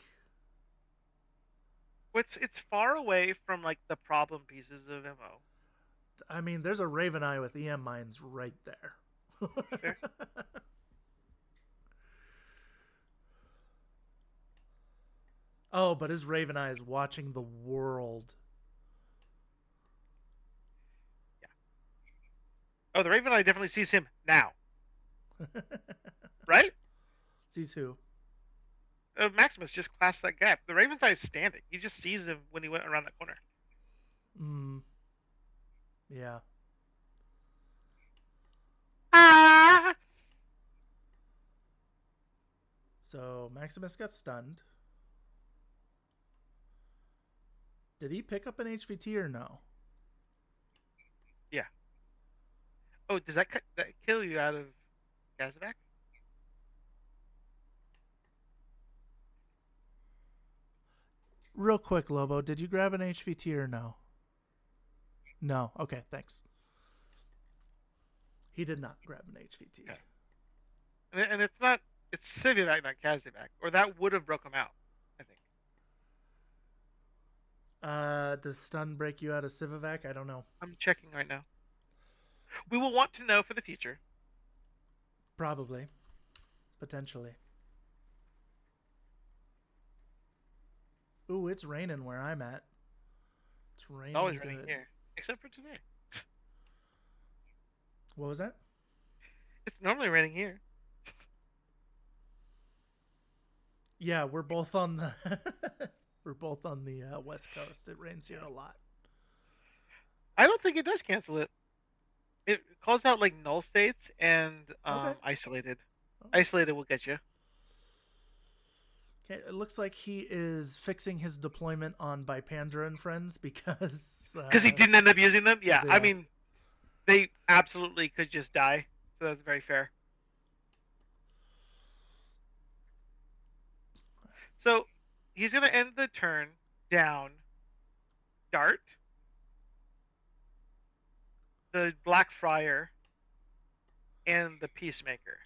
It's far away from like the problem pieces of MO. I mean, there's a Raven Eye with EM mines right there. That's fair. Oh, but his Raven Eye is watching the world. Yeah. Oh, the Raven Eye definitely sees him now, right? Sees who? Maximus just classed that gap. The Raven's Eye is standing. He just sees him when he went around that corner. Mm, yeah. Ah! So Maximus got stunned. Did he pick up an HVT or no? Yeah. Oh, does that kill you out of Gazovac? Real quick, Lobo, did you grab an HVT or no? No. Okay, thanks. He did not grab an HVT. Okay. And it's not, it's Civivac, not Kazivac, or that would have broke him out, I think. Does stun break you out of Civivac? I don't know. I'm checking right now. We will want to know for the future. Probably. Potentially. Ooh, it's raining where I'm at. It's It's raining always raining good. here, except for today. What was that? It's normally raining here. Yeah, we're both on the we're both on the west coast. It rains here Yeah. a lot. I don't think it does cancel it. It calls out like null states and Okay. isolated. Okay. Isolated will get you. Okay. It looks like he is fixing his deployment on Bipandra and friends because Because he didn't end up using them? Yeah, I yeah. mean, they absolutely could just die. So that's very fair. So he's going to end the turn down Dart, the Black Friar, and the Peacemaker.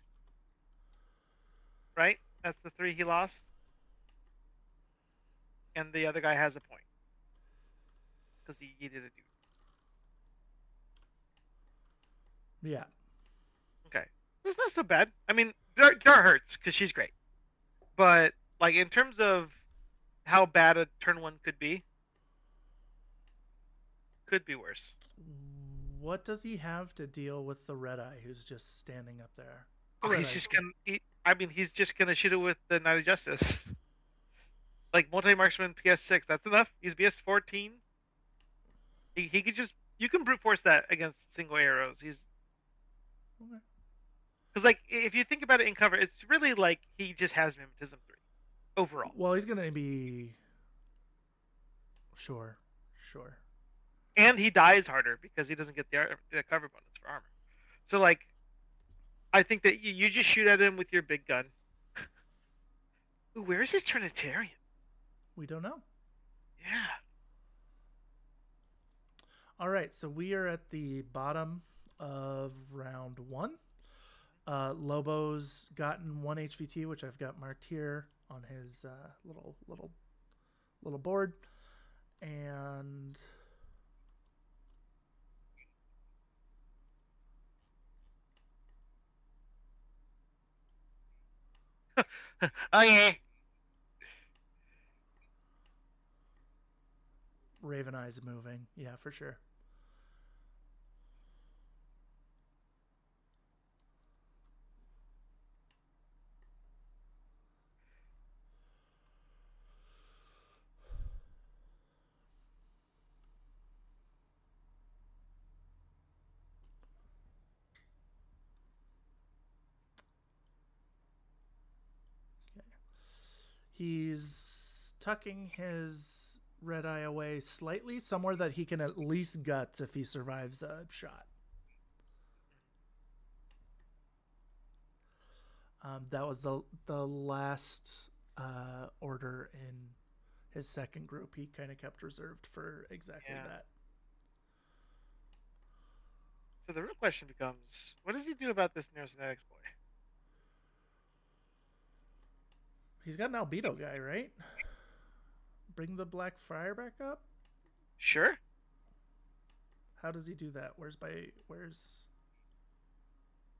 Right? That's the three he lost. And the other guy has a point. Because he yeeted a dude. Yeah. Okay. That's not so bad. I mean, Dart hurts because she's great. But, like, in terms of how bad a turn one could be worse. What does he have to deal with the red eye who's just standing up there? The Oh, red he's eye's just gonna. I mean, he's just gonna shoot it with the Knight of Justice. Like multi-marksman PS6, that's enough. He's PS14. He could just. You can brute force that against single arrows. He's okay. because like if you think about it in cover, it's really like he just has mimetism 3 overall. Well, he's gonna be sure. And he dies harder because he doesn't get the cover bonus for armor. So like, I think that you just shoot at him with your big gun. Ooh, where is his Trinitarian? We don't know. Yeah. All right, so we are at the bottom of round 1. Lobo's gotten 1 HVT, which I've got marked here on his little board, and Oh yeah. Raven Eye's moving. Yeah, for sure. Okay. He's tucking his red eye away slightly, somewhere that he can at least guts if he survives a shot. That was the last order in his second group. He kind of kept reserved for exactly that. So the real question becomes, what does he do about this neurokinetics boy? He's got an albedo guy, right? Bring the Black Friar back up? Sure. How does he do that?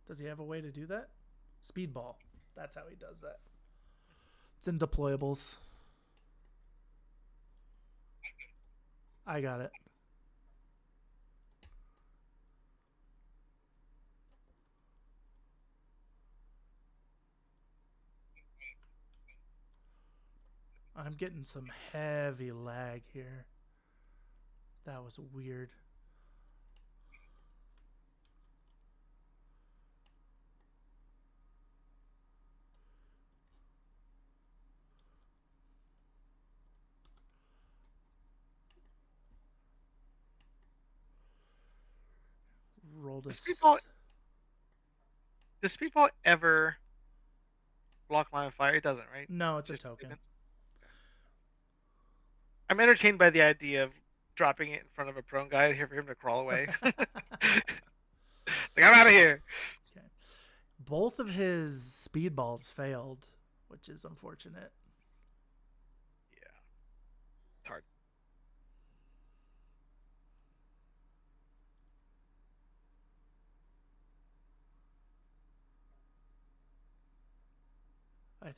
Does he have a way to do that? Speedball. That's how he does that. It's in deployables. I got it. I'm getting some heavy lag here. That was weird. to. Does speedball does speedball ever block line of fire? It doesn't, right? No, It's it's a just token. movement. I'm entertained by the idea of dropping it in front of a prone guy here for him to crawl away. Like I'm out of here. Okay. Both of his speedballs failed, which is unfortunate. Yeah, it's hard. I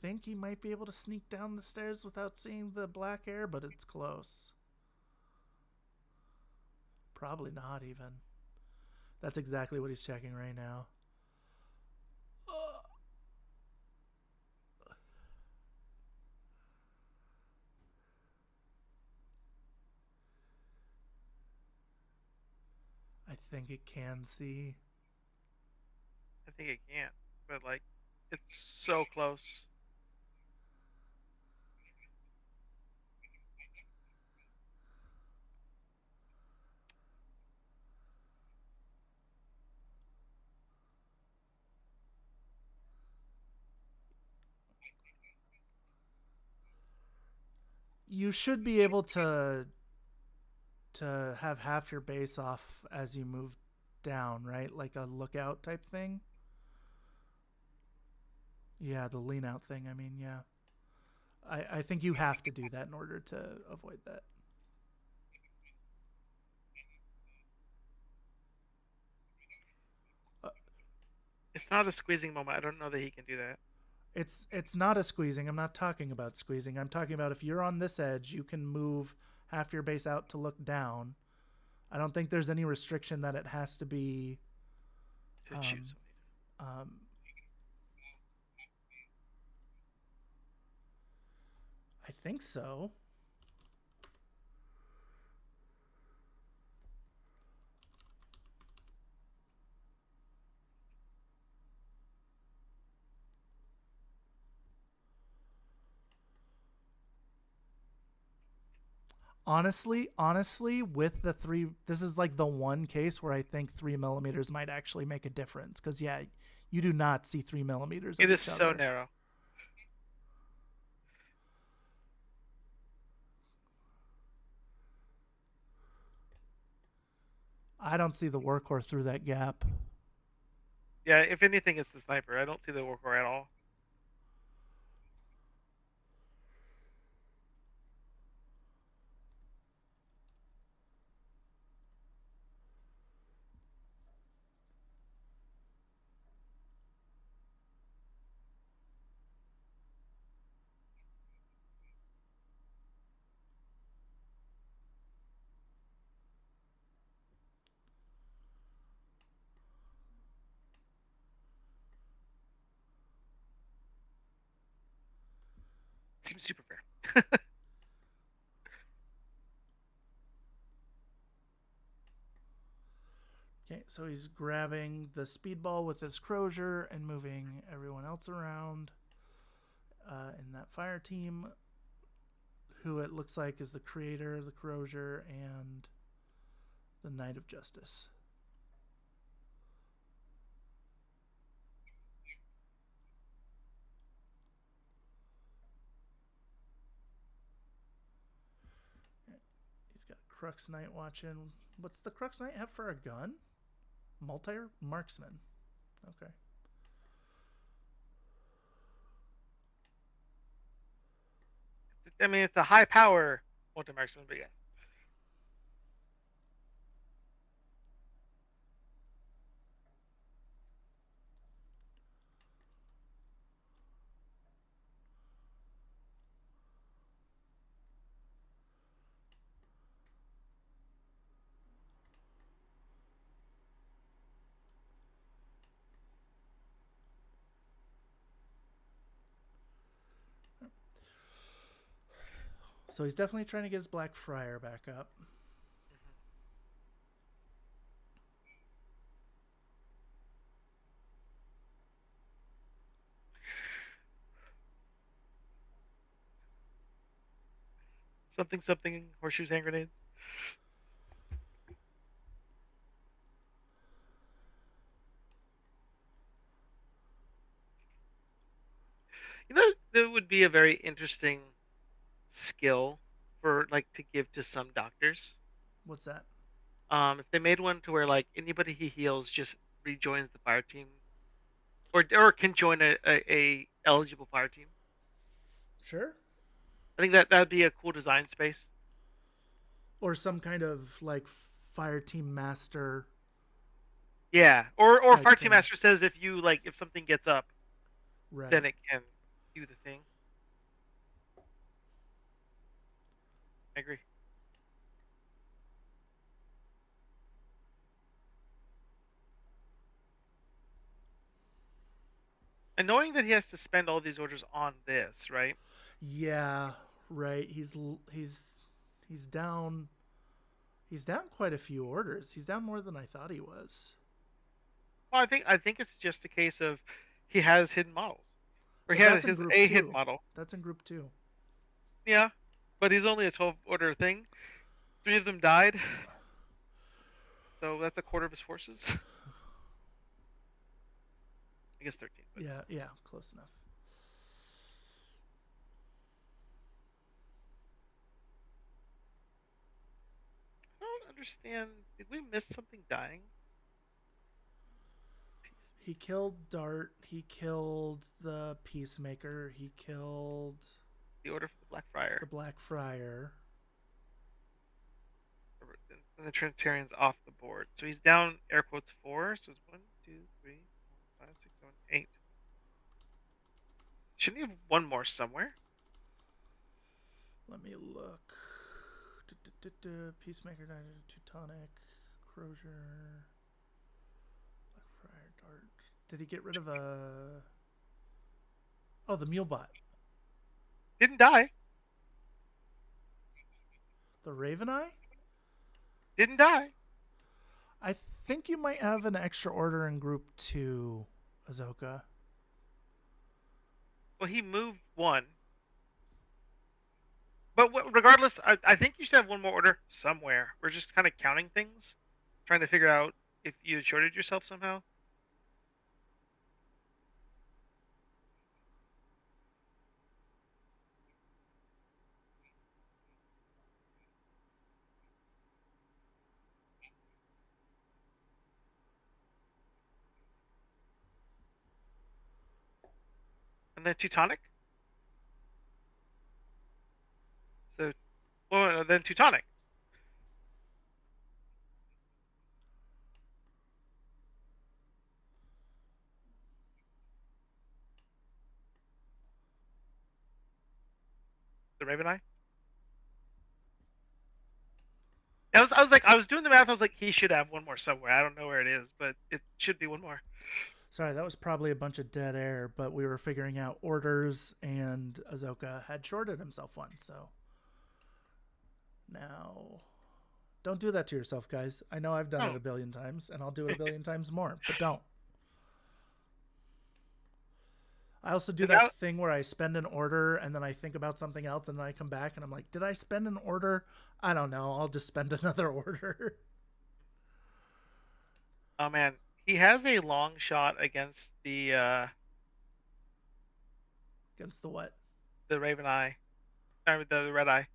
think he might be able to sneak down the stairs without seeing the black air, but it's close. Probably not even. That's exactly what he's checking right now. I think it can see. I think it can't, but like, it's so close. You should be able to have half your base off as you move down, right? Like a lookout type thing. Yeah, the lean out thing. I mean, yeah. I think you have to do that in order to avoid that. Uh, It's not a squeezing moment. I don't know that he can do that. it's not a squeezing. I'm not talking about squeezing. I'm talking about if you're on this edge, you can move half your base out to look down. I don't think there's any restriction that it has to be. To shoot Um, somebody. um, I think so. Honestly, with the three, this is like the one case where I think 3 millimeters might actually make a difference. Because yeah, you do not see 3 millimeters It of is each so other. narrow. I don't see the workhorse through that gap. Yeah, if anything, it's the sniper. I don't see the worker at all. Seems super fair. Okay, so he's grabbing the speedball with his Crozier and moving everyone else around in that fire team, who it looks like is the creator of the Crozier and the Knight of Justice. He's got Crux Knight watching. What's the Crux Knight have for a gun? Multi marksman. Okay. I mean, it's a high power multi marksman, but yes. So he's definitely trying to get his Black Friar back up. Mm-hmm. Something, horseshoes, hand grenades. You know, that would be a very interesting skill for like to give to some doctors. What's that? If they made one to where like anybody he heals just rejoins the fire team, or can join a eligible fire team. Sure. I think that that'd be a cool design space. Or some kind of like fire team master Yeah, or type fire team thing. master says if you like if something gets up, then Right. it can do the thing. I agree. And knowing that he has to spend all these orders on this, right? Yeah, right. He's down. He's down quite a few orders. He's down more than I thought he was. Well, I think it's just a case of he has hidden models, or he But has that's in his group a hidden 2. model. That's in group 2. Yeah, but he's only a 12 order thing. Three of them died, so that's a quarter of his forces. I guess 13, but Yeah, yeah, close enough. I don't understand. Did we miss something dying? He killed Dart. He killed the Peacemaker. He killed The order for the Black the Friar. Black Friar. And the Trinitarian's off the board. So he's down air quotes four. So it's one, two, three, four, five, six, seven, eight. Shouldn't he have one more somewhere? Let me look. Peacemaker, Teutonic, Crozier, Black Friar, Dart. Did he get rid of a? Oh, the Mulebot, Didn't die. the Raven Eye. Didn't die. I think you might have an extra order in Group 2, Azoka. Well, he moved one. But regardless, I think you should have one more order somewhere. We're just kind of counting things, trying to figure out if you shorted yourself somehow. And then Teutonic. So, well, then Teutonic. The Raven Eye. I was doing the math. I was like, he should have one more somewhere. I don't know where it is, but it should be one more. Sorry, that was probably a bunch of dead air, but we were figuring out orders, and Azoka had shorted himself one. So now, don't do that to yourself, guys. I know I've done it Oh, a billion times, and I'll do it a billion times more, but don't. I also do is that that? thing where I spend an order and then I think about something else and then I come back and I'm like, did I spend an order? I don't know. I'll just spend another order. Oh man, he has a long shot against Against the what? the Raven Eye, or the Red Eye.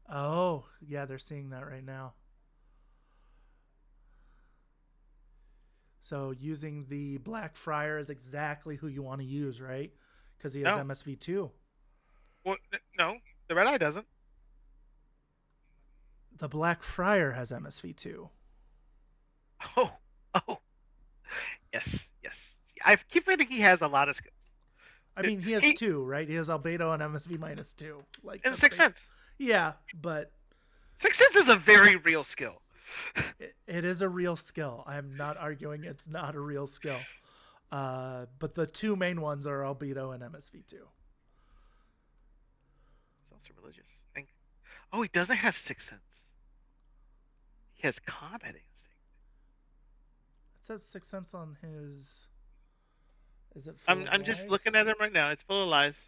Oh, yeah, they're seeing that right now. So using the Black Friar is exactly who you want to use, right? Because he has No, MSV2. well, no, the Red Eye doesn't. The Black Friar has MSV2. Oh, oh, yes, yes. I keep forgetting he has a lot of skills. I mean, he has He two, right? He has Albedo and MSV minus two. Like, in that's Sixth basic. Sense. Yeah, but Sixth Sense is a very real skill. it is a real skill. I am not arguing it's not a real skill. But the two main ones are Albedo and MSV2. He's also religious. And, oh, he doesn't have Sixth Sense. He has Combat Instinct. It says Sixth Sense on his. Is it full of I'm just lies? looking at him right now. It's full of lies.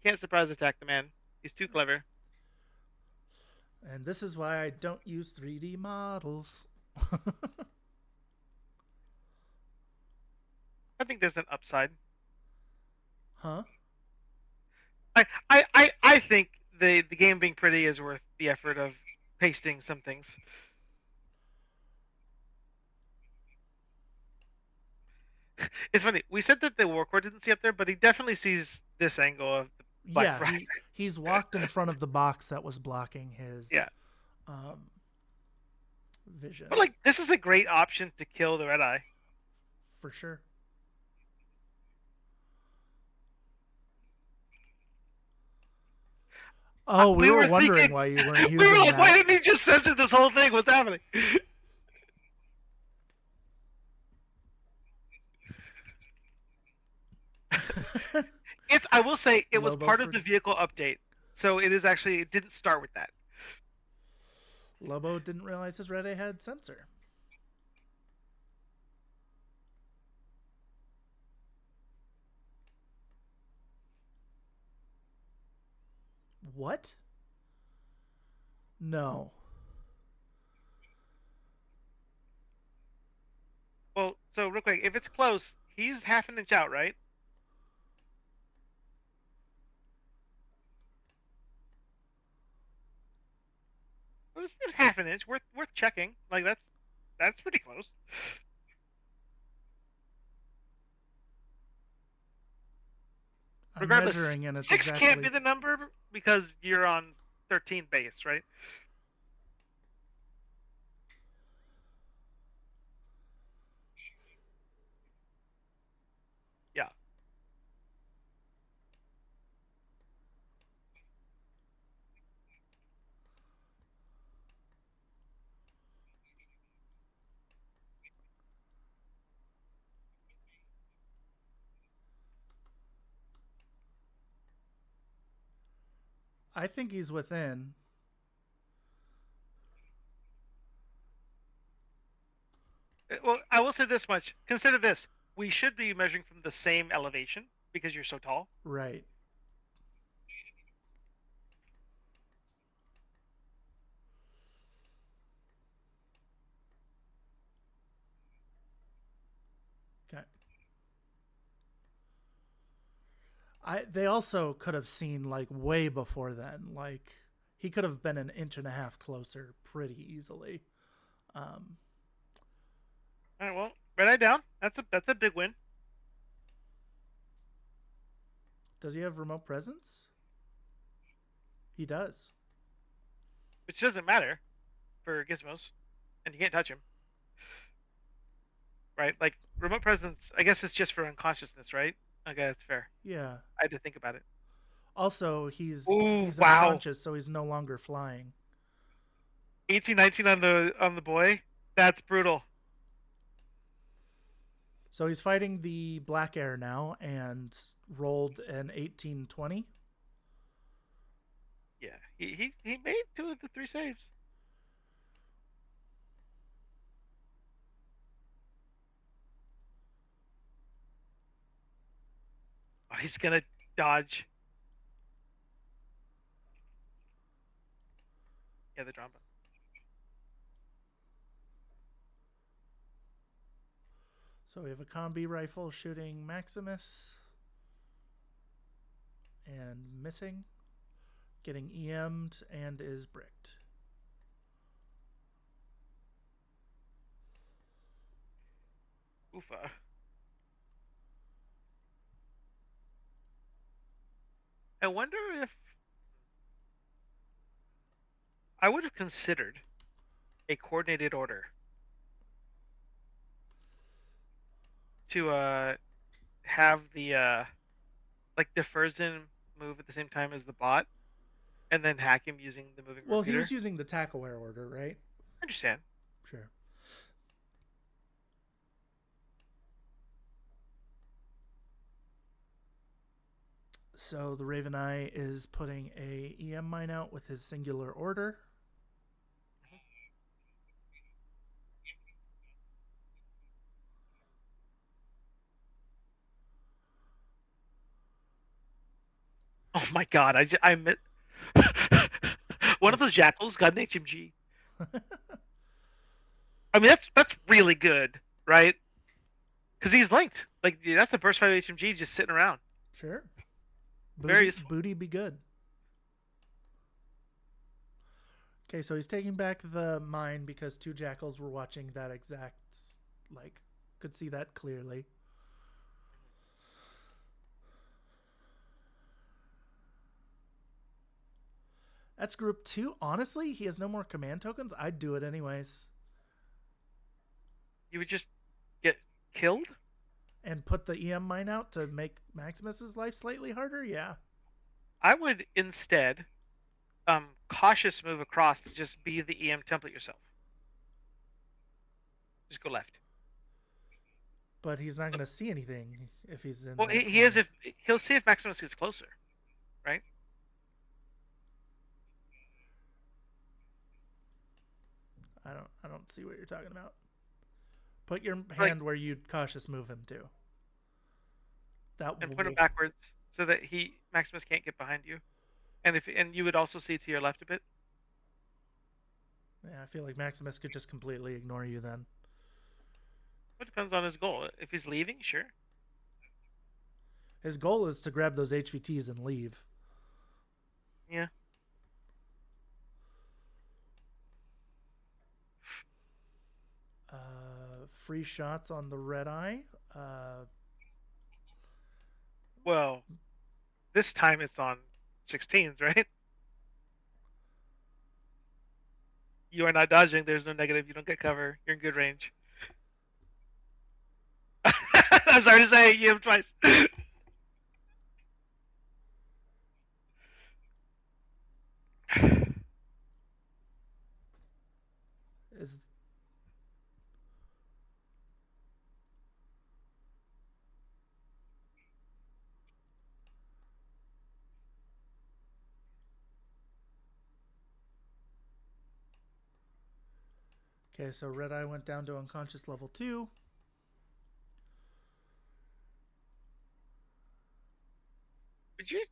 You can't surprise attack the man. He's too clever. And this is why I don't use 3D models. think there's an upside. Huh? I think the game being pretty is worth the effort of pasting some things. It's funny. We said that the Warcore didn't see up there, but he definitely sees this angle of the Black Yeah, Friday. he's walked in front of the box that was blocking his Yeah, um, but vision like this is a great option to kill the Red Eye. for sure. Oh, we We were were wondering thinking, why you weren't we were using like, why that. didn't he just censor this whole thing? What's happening? It's. I will say it was Lobo part of for the vehicle update, so it is actually. It didn't start with that. Lobo didn't realize his red A had sensor. What? No. Well, so real quick, if it's close, he's half an inch out, right? It was half an inch. Worth checking. Like that's pretty close. I'm Regardless, measuring and it's 6 can't exactly be the number because you're on 13 base, right? Yeah. I think he's within. Well, I will say this much. Consider this. We should be measuring from the same elevation because you're so tall. Right. Okay. They also could have seen like way before then. Like he could have been an inch and a half closer pretty easily. Um, All right, well, write that down. That's a big win. does he have remote presence? He does. Which doesn't matter for Gizmos, and you can't touch him, right? Like remote presence, I guess it's just for unconsciousness, right? Okay, that's fair. Yeah. I had to think about it. Also, he's Ooh, he's wow. unconscious, so he's no longer flying. 1819 on the boy. That's brutal. So he's fighting the Black Air now and rolled an 1820. Yeah, he made 2 of the 3 saves. Oh, he's gonna dodge. Yeah, the drama. So we have a combi rifle shooting Maximus and missing, getting EM'd and is bricked. Oofa. I wonder if I would have considered a coordinated order to have the like Deferzen move at the same time as the bot, and then hack him using the moving Well, he was repeater. using the tackle wear order, right? I understand. Sure. So the Raven Eye is putting a EM mine out with his singular order. Oh my god, I met one of those jackals got an HMG. I mean that's really good, right? because he's linked. Like that's a burst 5 HMG just sitting around. Sure. Very Booty useful. booty be good. Okay, so he's taking back the mine because two jackals were watching that exact, like, could see that clearly. That's group 2. Honestly, he has no more command tokens. I'd do it anyways. You would just get killed. And put the EM mine out to make Maximus's life slightly harder? Yeah. I would instead cautious move across to just be the EM template yourself. Just go left. But he's not going to see anything if he's in Well, that he is corner. if he'll see if Maximus gets closer, right? I don't see what you're talking about. Put your Like hand where you'd cautious move him to. That and point him backwards so that Maximus can't get behind you, and you would also see to your left a bit. Yeah, I feel like Maximus could just completely ignore you then. It depends on his goal. If he's leaving, sure. His goal is to grab those HVTs and leave. Yeah. Free shots on the red eye. Well, this time it's on 16s, right? You are not dodging. There's no negative. You don't get cover. You're in good range. I'm sorry to say, you have twice. Is okay, so red eye went down to unconscious level 2. Would you?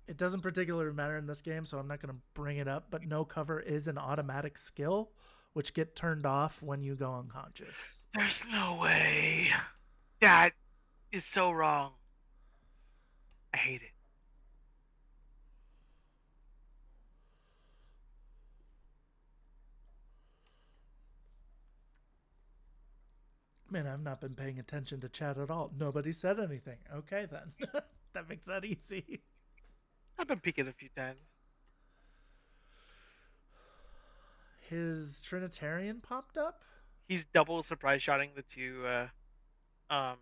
It doesn't particularly matter in this game, so I'm not going to bring it up, but no cover is an automatic skill, which get turned off when you go unconscious. There's no way. That is so wrong. I hate it. Man, I've not been paying attention to chat at all. Nobody said anything. Okay, then. That makes that easy. I've been peeking a few times. His Trinitarian popped up? He's double surprise shotting um,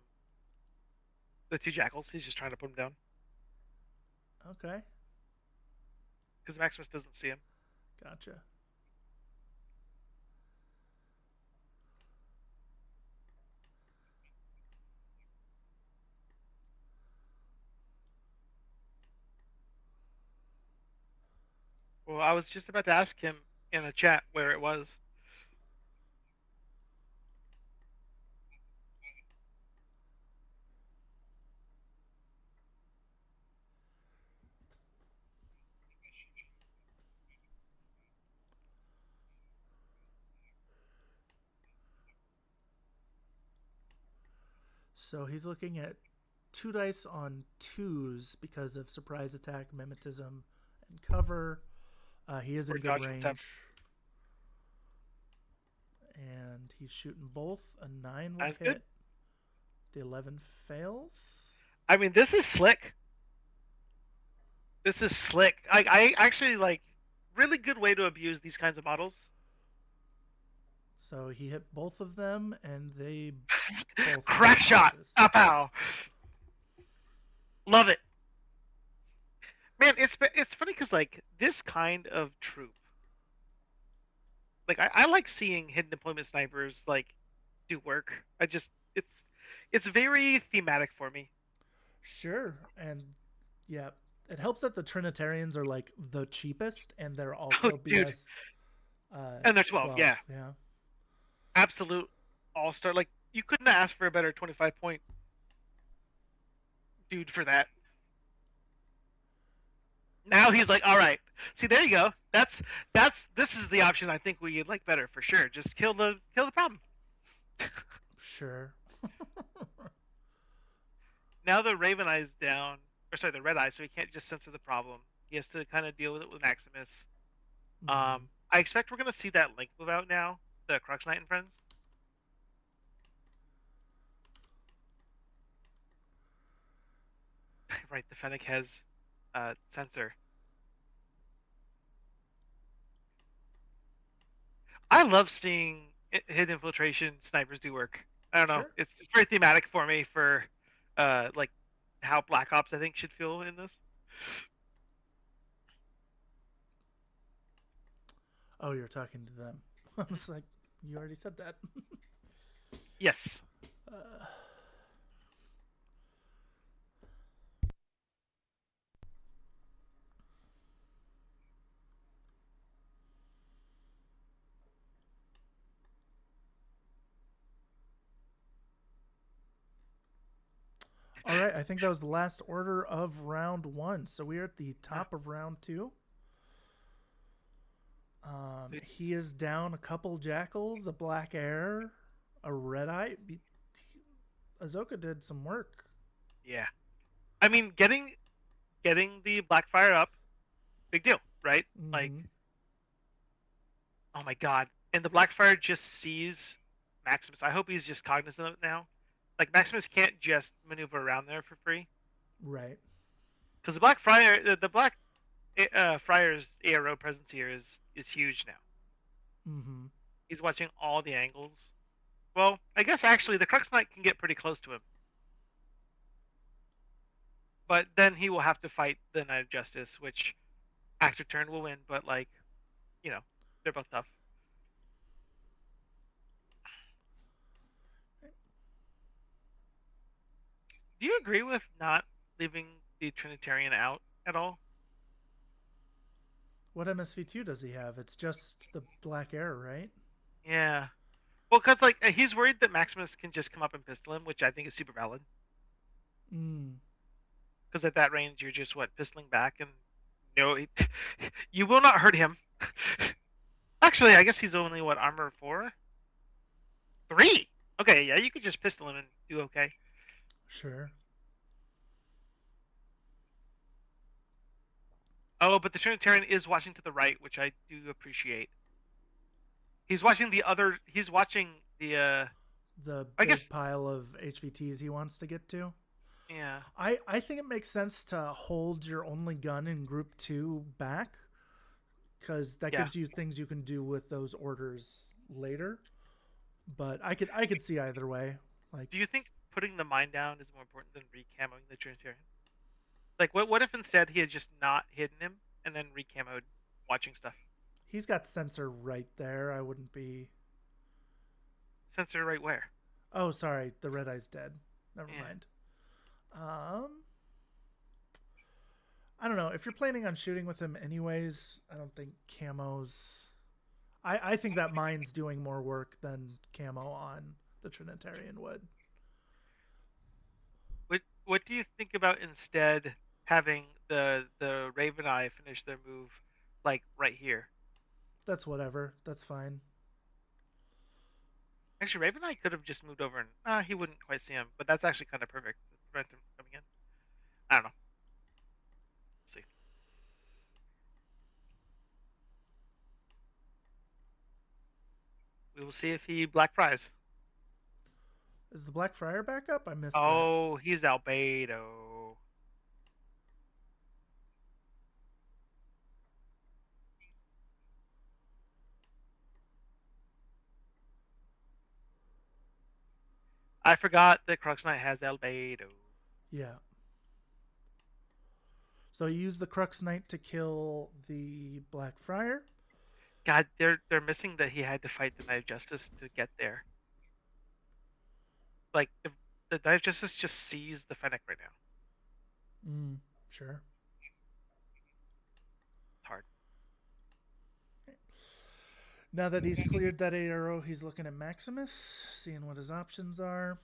the two jackals. He's just trying to put them down Okay, because Maximus doesn't see him. gotcha. Well, I was just about to ask him in a chat where it was. So he's looking at 2 dice on 2s because of surprise attack, mimetism, and cover. He is in Or good dodge attempt. range. And he's shooting both. A 9 would That's hit. good. The 11 fails. I mean, this is slick. This is slick. I actually like really good way to abuse these kinds of models. So he hit both of them, and they both Crack shot. unconscious. Pow. Love it. Man, it's funny because like this kind of troop, like I like seeing hidden deployment snipers like do work. It's very thematic for me. Sure, and yeah, it helps that the Trinitarians are like the cheapest, and they're also Dude, BS. and they're 12, 12. yeah, Yeah. absolute all star. Like you couldn't ask for a better 25 point dude for that. Now he's like, all right, see, there you go. That's this is the option I think we like better for sure. Just kill the problem. Sure. Now the Raven Eye's down, or sorry, the Red Eye, so he can't just censor the problem. He has to kind of deal with it with Maximus. Mm-hmm. I expect we're gonna see that Link move out now, the Crux Knight and friends. Right, the Fennec has sensor. I love seeing hit infiltration snipers do work. I don't know. Sure. It's very thematic for me for like how Black Ops I think should feel in this. Oh, you're talking to them. I was like, you already said that. Yes. All right, I think that was the last order of round one. So we are at the Ah, top of round two. sweet. He is down a couple jackals, a black air, a red eye. Azoka did some work. Yeah. I mean, getting the Blackfire up, big deal, right? Like, Mm-hmm. oh my god. And the Blackfire just sees Maximus. I hope he's just cognizant of it now. Like Maximus can't just maneuver around there for free Right. because the Blackfire, the Black Friar's ARO presence here is huge now. Mm-hmm. He's watching all the angles. Well, I guess actually the Crux Knight can get pretty close to him, but then he will have to fight the Knight of Justice, which actor turn will win. But like, you know, they're both tough. Do you agree with not leaving the Trinitarian out at all? What MSV2 does he have? It's just the black air, right? Yeah. Well, because like he's worried that Maximus can just come up and pistol him, which I think is super valid. Mm. Because at that range, you're just what pistoling back, and no, you will not hurt him. Actually, I guess he's only what armor 4, 3. Okay, yeah, you could just pistol him and do okay. Sure. Oh, but the Trinitarian is watching to the right, which I do appreciate. He's watching the other. He's watching the. The I big guess. pile of HVTs he wants to get to. Yeah. I think it makes sense to hold your only gun in group two back because that Yeah. gives you things you can do with those orders later. But I could see either way. Like Do you think putting the mine down is more important than recamoing the Trinitarian? Like, what if instead he had just not hidden him and then recamoed watching stuff? he's got sensor right there. I wouldn't be. Sensor right where? Oh, sorry, the red eye's dead. Never Yeah. mind. Um, I don't know. If you're planning on shooting with him anyways, I don't think camos. I think that mine's doing more work than camo on the Trinitarian would. What do you think about instead having the Raven Eye finish their move like right here? That's whatever. That's fine. Actually, Raven Eye could have just moved over and he wouldn't quite see him, but that's actually kind of perfect to prevent him from coming in. I don't know. Let's see. We will see if he black fries. Is the Black Friar back up? I missed that. Oh, he's Albedo. I forgot that Crux Knight has Albedo. Yeah. So you use the Crux Knight to kill the Black Friar. God, they're missing that he had to fight the Knight of Justice to get there. Like the Knight of Justice just sees the Fennec right now. Mm, sure. It's hard. Now that he's cleared that arrow, he's looking at Maximus, seeing what his options are.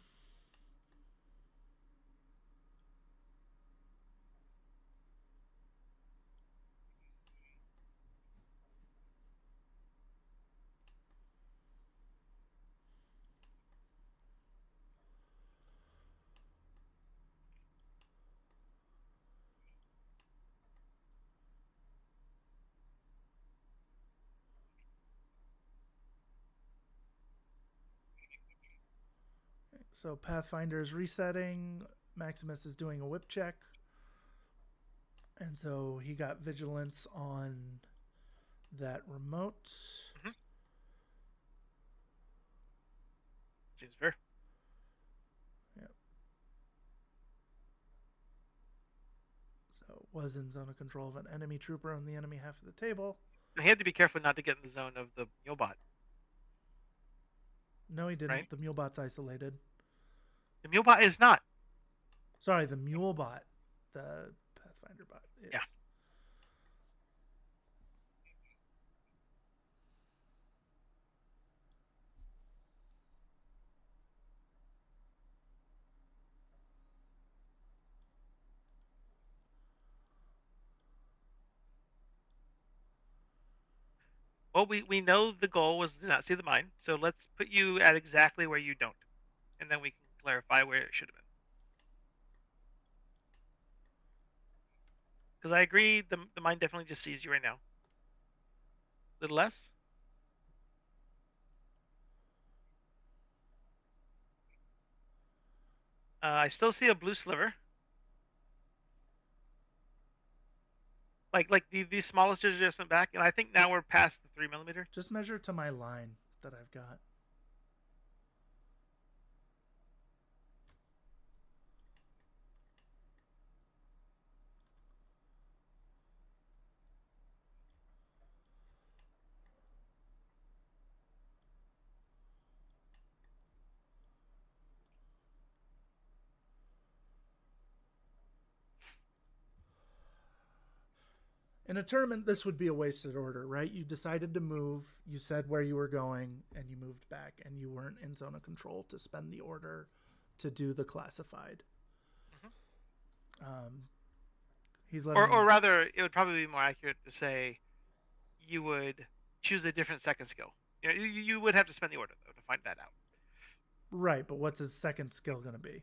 So Pathfinder is resetting. Maximus is doing a whip check. And so he got vigilance on that remote. Hmm. Seems fair. Yep. So was in zone of control of an enemy trooper on the enemy half of the table. He had to be careful not to get in the zone of the Mulebot, No, he right? didn't. The Mulebot's isolated. The Mulebot is not. Sorry, the Mulebot. The Pathfinder bot Yeah. is. Well, we know the goal was to not see the mine, so let's put you at exactly where you don't, and then we can clarify where it should have been. Because I agree, the mine definitely just sees you right now. A little less. I still see a blue sliver. Like the smallest adjustment back, and I think now we're past the 3 millimeter. Just measure to my line that I've got. In a tournament, this would be a wasted order, right? You decided to move, you said where you were going, and you moved back, and you weren't in zone of control to spend the order to do the classified. Mm-hmm. Um, he's letting. Or rather, it would probably be more accurate to say you would choose a different second skill. You would have to spend the order though to find that out. Right, but what's his second skill going to be?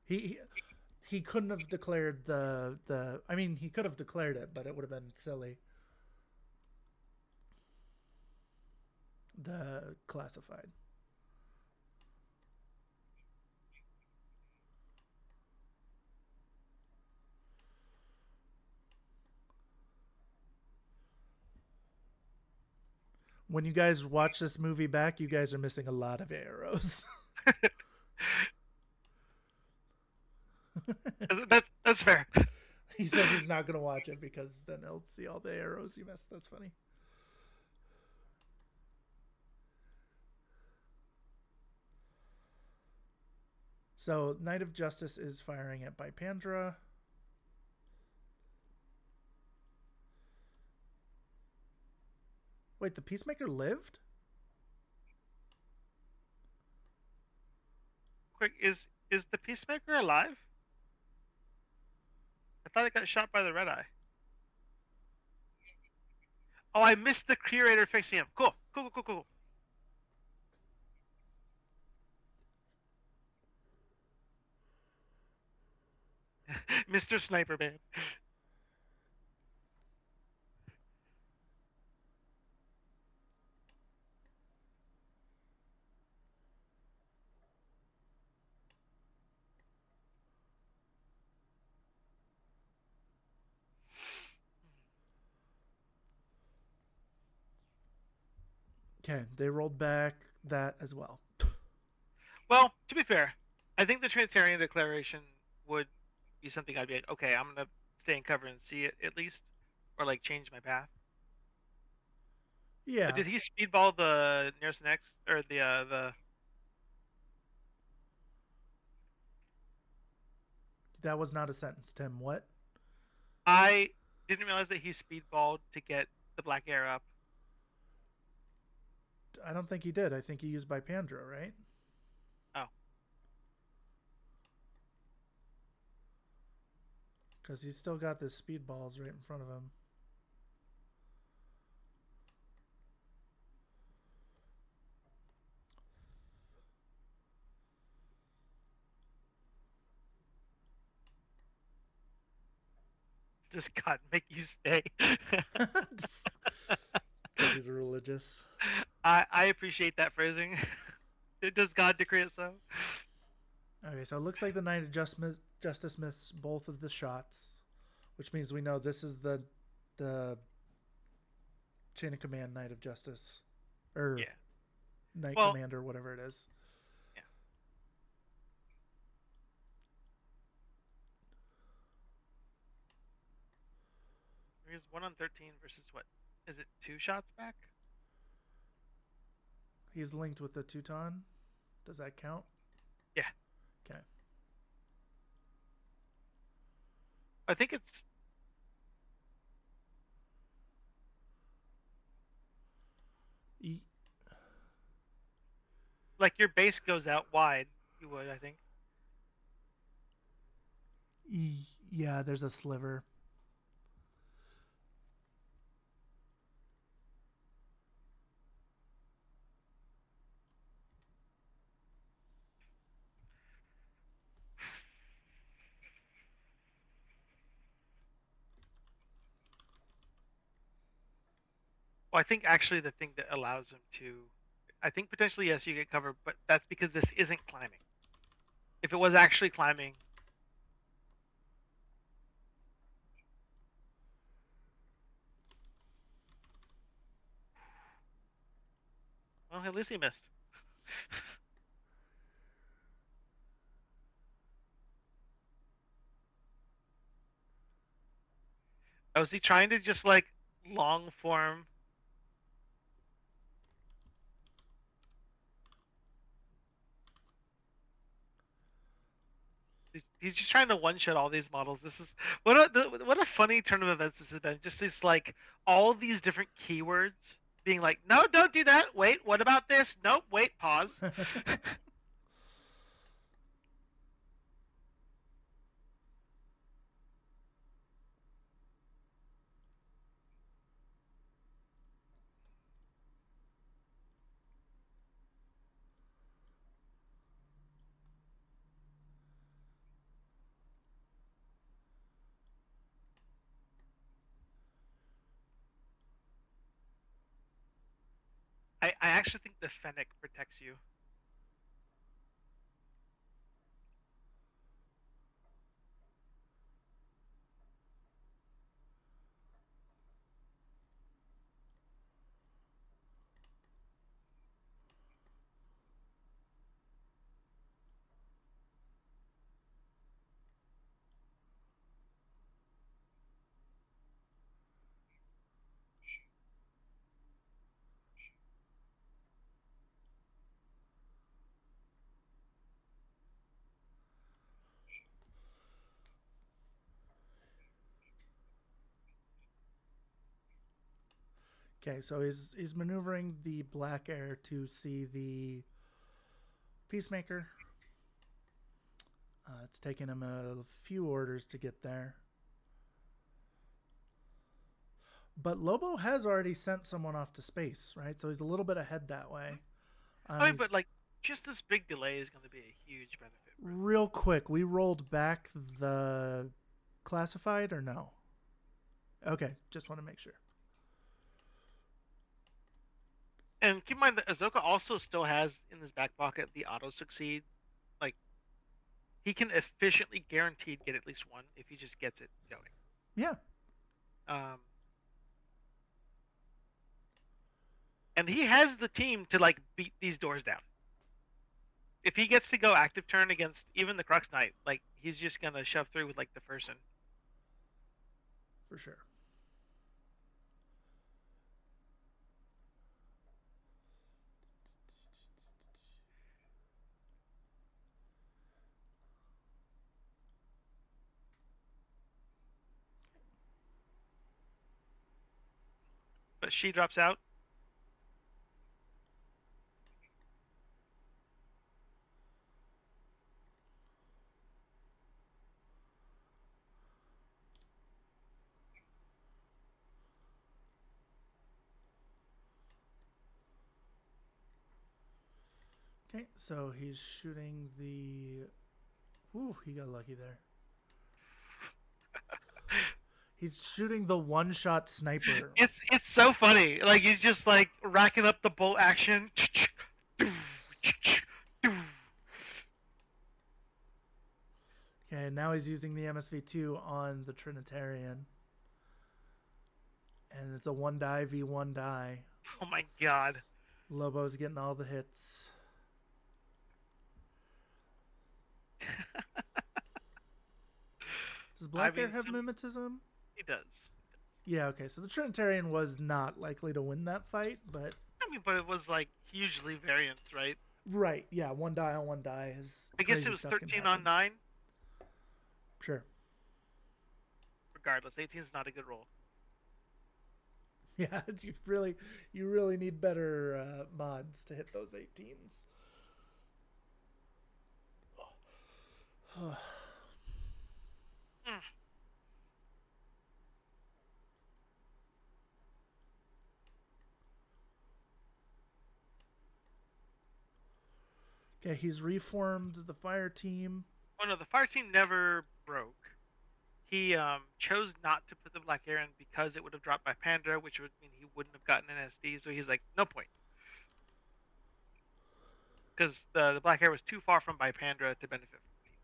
He he couldn't have declared the. I mean, he could have declared it, but it would have been silly. The classified. When you guys watch this movie back, you guys are missing a lot of arrows. That's fair. He says he's not going to watch it because then he'll see all the arrows you missed. That's funny. So, Knight of Justice is firing at Bipandra. Wait, the Peacemaker lived? Quick, is the Peacemaker alive? I thought it got shot by the Red Eye. Oh, I missed the curator fixing him. Cool, cool, cool, cool, cool. Mr. Sniper Man. Okay, they rolled back that as well. Well, to be fair, I think the Trinitarian declaration would be something I'd be like, okay, I'm gonna stay in cover and see it at least, or like change my path. But Yeah, did he speedball the nearest next or the? that was not a sentence, Tim. What? I didn't realize that he speedballed to get the black air up. I don't think he did. I think he used Bipandra, right? Oh, Because he's still got the speedballs right in front of him. just God make you stay. Because he's religious. I appreciate that phrasing. Does God decree it so? Okay, so it looks like the Knight of Justice missed both of the shots, which means we know this is the chain of command Knight of Justice, or Yeah. Knight Well, Commander, whatever it is. yeah. He's 1 on 13 versus what? Is it 2 shots back? He's linked with the Teuton. Does that count? Yeah. Okay. I think it's E- like your base goes out wide. You would, I think. yeah, there's a sliver. Well, I think actually the thing that allows him to, I think potentially yes, you get cover, but that's because this isn't climbing. If it was actually climbing, well, at least he missed. Was he trying to just like long form? He's just trying to one shot all these models. This is what a funny turn of events this has been. Just these like all these different keywords being like, no, don't do that. Wait, what about this? Nope. Wait, pause. I actually think the Fennec protects you. Okay, so he's maneuvering the black air to see the Peacemaker. It's taken him a few orders to get there. But Lobo has already sent someone off to space, right? So he's a little bit ahead that way. I mean, He's but like just this big delay is going to be a huge benefit for him. real quick. We rolled back the classified or no? Okay, just want to make sure. And keep in mind that Azoka also still has in his back pocket the auto succeed. Like he can efficiently guaranteed get at least one if he just gets it going. Yeah, Um, and he has the team to like beat these doors down. If he gets to go active turn against even the Crux Knight, like he's just gonna shove through with like the person. for sure. But she drops out. Okay, so he's shooting the. Ooh, he got lucky there. He's shooting the one-shot sniper. It's so funny. Like he's just like racking up the bolt action. Okay, now he's using the MSV2 on the Trinitarian. And it's a 1 die v 1 die. Oh my god. Lobo's getting all the hits. Does I Black Air mean, have mimetism? he does. Yeah, okay. So the Trinitarian was not likely to win that fight, but I mean, but it was like hugely variance, right? right, yeah, 1 die on 1 die is I guess it crazy was stuff can 13 on happen. 9. Sure. Regardless, 18 is not a good roll. Yeah, you really need better mods to hit those 18s. Mm. Okay, he's reformed the fire team. Oh no, the fire team never broke. He chose not to put the Black Air in because it would have dropped by Panda, which would mean he wouldn't have gotten an SD. So he's like, no point, because the Black Air was too far from by Panda to benefit from the team.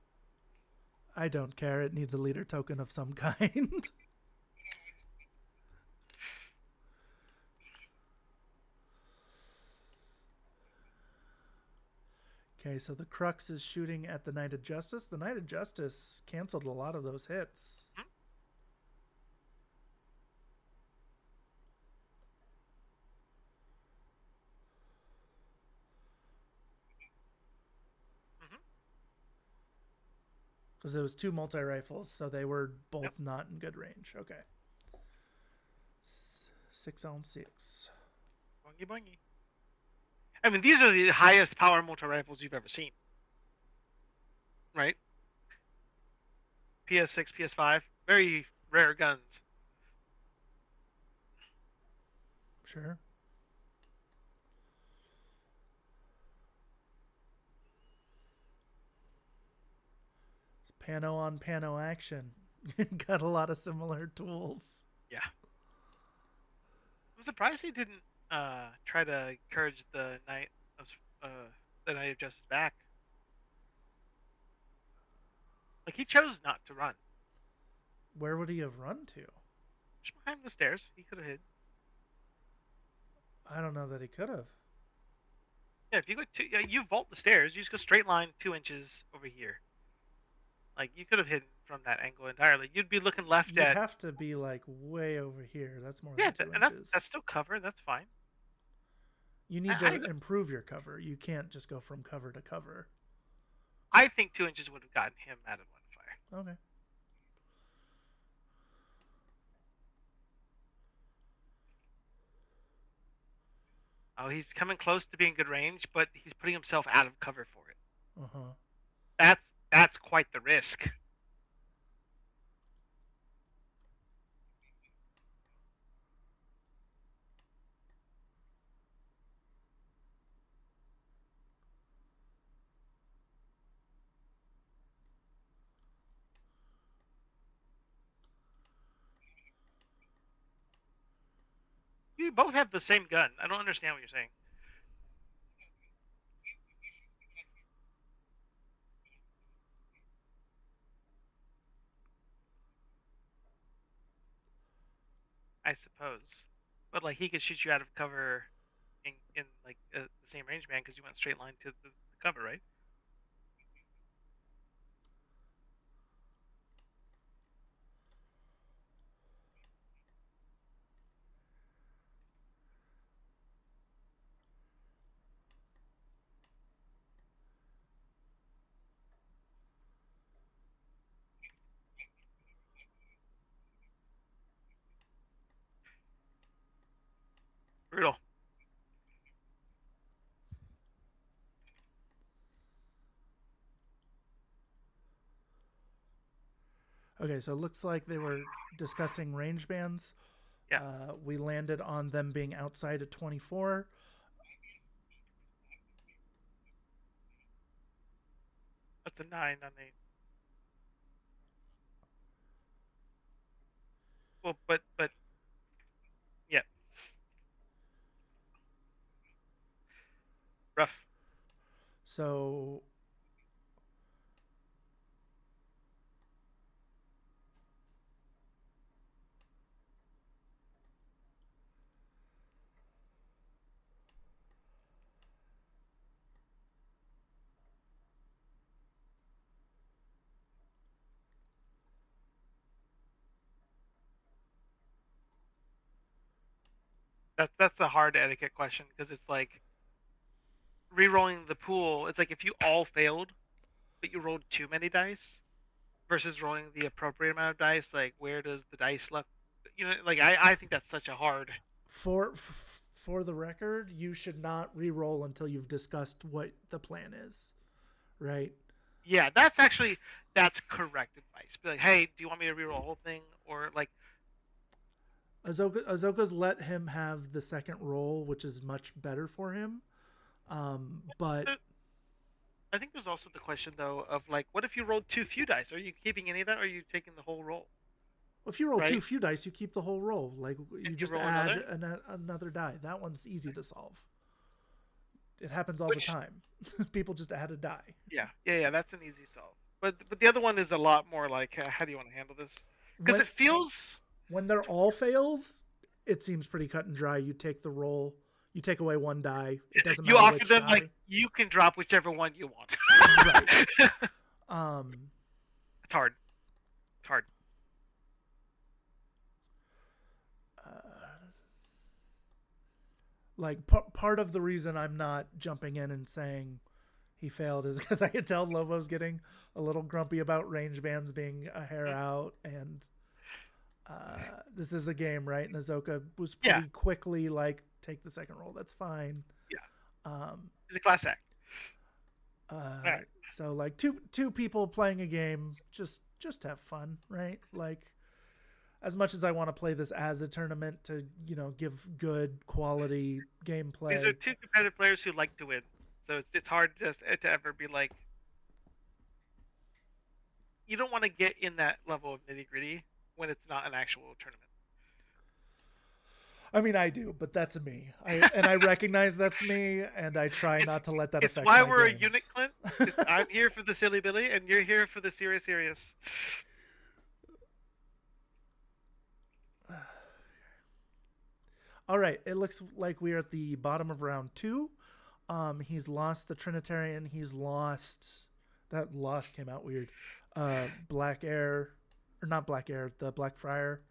I don't care. It needs a leader token of some kind. Okay, so the Crux is shooting at the Knight of Justice. The Knight of Justice canceled a lot of those hits. Hmm? Mm-hmm. Because it was 2 multi-rifles, so they were Yep. both not in good range. Okay. 6 on 6. Boingy boingy. I mean, these are the highest power multi rifles you've ever seen, right? PS6, PS5, very rare guns. Sure. It's pano on pano action. Got a lot of similar tools. Yeah. I'm surprised he didn't try to encourage of uh, the Knight of Justice back. Like he chose not to run. Where would he have run to? Just behind the stairs, he could have hid. I don't know that he could have. Yeah, if you go you vault the stairs, you just go straight line 2 inches over here. Like you could have hidden from that angle entirely. You'd be looking left You'd at have to be like way over here. That's more yeah, than two and that's inches. that's still cover. That's fine. You need I to improve your cover. You can't just go from cover to cover. I think 2 inches would have gotten him out of one fire. Okay. Oh, he's coming close to being good range, but he's putting himself out of cover for it. Uh huh. That's quite the risk. You both have the same gun. I don't understand what you're saying. I suppose, but like he could shoot you out of cover in like the same range man because you went straight line to the cover, right? Brutal. Okay, so it looks like they were discussing range bands. Yeah, We landed on them being outside at 24. that's a 9 on 8. Well, but yeah, rough. So That's a hard etiquette question because it's like re-rolling the pool. It's like if you all failed, but you rolled too many dice versus rolling the appropriate amount of dice. Like where does the dice left? Like I think that's such a hard. for the record, you should not re-roll until you've discussed what the plan is, right? Yeah, that's correct advice. Be like, hey, do you want me to re-roll the whole thing, or like, Azoka's let him have the second roll, which is much better for him. But I think there's also the question though of like, what if you rolled too few dice? Are you keeping any of that, or are you taking the whole roll? if you roll too Right? few dice, you keep the whole roll. Like And you you just roll add another, another die. That one's easy to solve. It happens all the which time. People just add a die. yeah, that's an easy solve. But the other one is a lot more like, how do you want to handle this? Because When it feels when they're all fails, it seems pretty cut and dry. You take the roll, you take away one die. It doesn't you matter offer which them like die. you can drop whichever one you want. Right. Um, It's hard. It's hard. like part of the reason I'm not jumping in and saying he failed is because I could tell Lobo's getting a little grumpy about range bands being a hair Mhm. out, and this is a game, right? And Azoka was Yeah, pretty quickly like, take the second roll, that's fine. yeah. Um, It's a class act. All right. so like two people playing a game, just have fun, right? Like as much as I want to play this as a tournament to give good quality These are gameplay. two competitive players who like to win, so it's hard to ever be like, you don't want to get in that level of nitty gritty when it's not an actual tournament. I mean, I do, but that's me. I recognize that's me, and I try it's not to let that it's affect why my we're a unit, games. Clint. I'm here for the silly billy, and you're here for the serious. All right, it looks like we are at the bottom of round two. He's lost the Trinitarian. He's lost that lost came out weird. Black Air, or not Black Air, the Black Friar,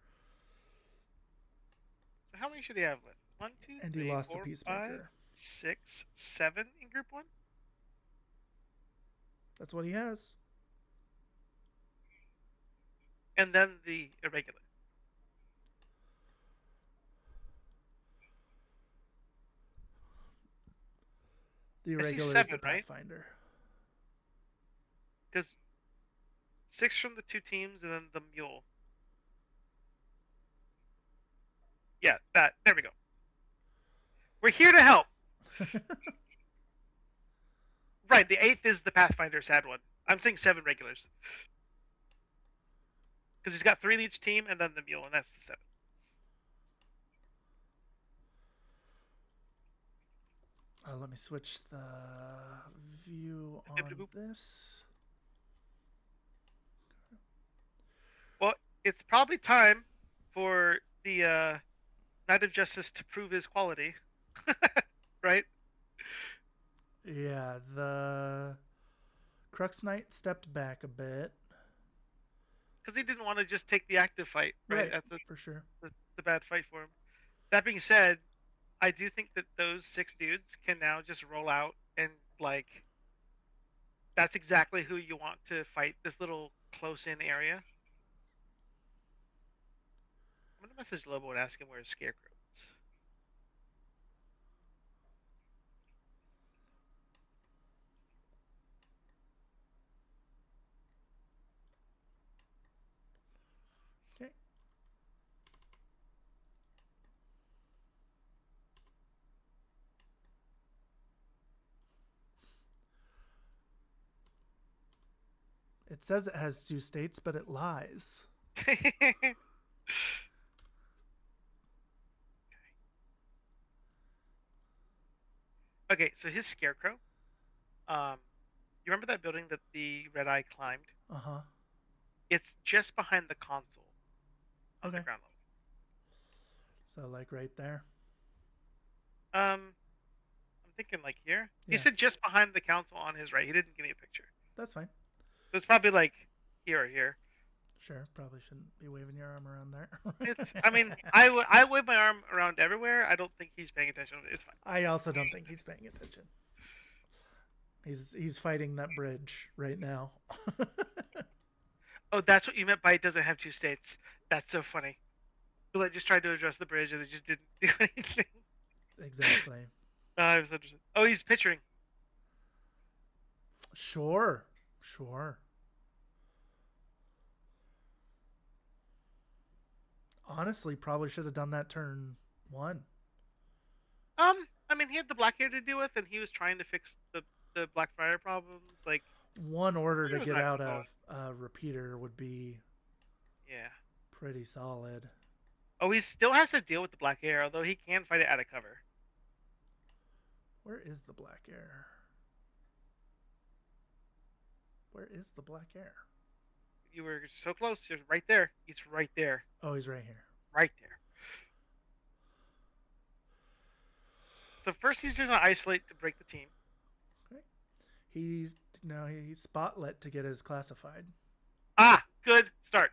So how many should he have left? One, two, and he three, lost the four, five, Peacemaker. 6, 7 in group one. That's what he has. And then the irregular. The I see irregular is the 7, right? Pathfinder. Because 6 from the two teams, and then the mule. Yeah, that. There we go. We're here to help. Right, the 8th is the Pathfinder sad one. I'm saying 7 regulars. Because he's got 3 in each team, and then the mule, and that's the 7. Let me switch the view on this. Well, it's probably time for the Knight of Justice to prove his quality. Right? Yeah, the Crux Knight stepped back a bit. Because he didn't want to just take the active fight, right? Right, At for sure. the bad fight for him. That being said, I do think that those 6 dudes can now just roll out and, like, that's exactly who you want to fight this little close in area. I'm gonna message Lobo and ask him where his scarecrow is. Okay. It says it has 2 states, but it lies. Okay, so his scarecrow. Um, you remember that building that the Red Eye climbed? Uh huh. It's just behind the console on the Okay. ground So like right there. level. I'm thinking like here. He Yeah, said just behind the console on his right. He didn't give me a picture. that's fine. So it's probably like here or here. Sure. Probably shouldn't be waving your arm around there. I mean, I wave my arm around everywhere. I don't think he's paying attention. It's fine. I also don't think he's paying attention. He's fighting that bridge right now. Oh, that's what you meant by it doesn't have two states. That's so funny. So I just tried to address the bridge and it just didn't do anything. Exactly. I was interested. Oh, he's picturing. Sure. Sure. Honestly, probably should have done that turn one. I mean, he had the black hair to deal with, and he was trying to fix the Blackfire problems. Like, One order it to was get not out going. of a repeater would be Yeah. pretty solid. Oh, he still has to deal with the black hair, although he can fight it out of cover. Where is the black air? Where is the black air? You were so close. You're right there. He's right there. Oh, he's right here. Right there. So first he's just gonna isolate to break the team. Okay. He's spotlit to get his classified. Ah, good start.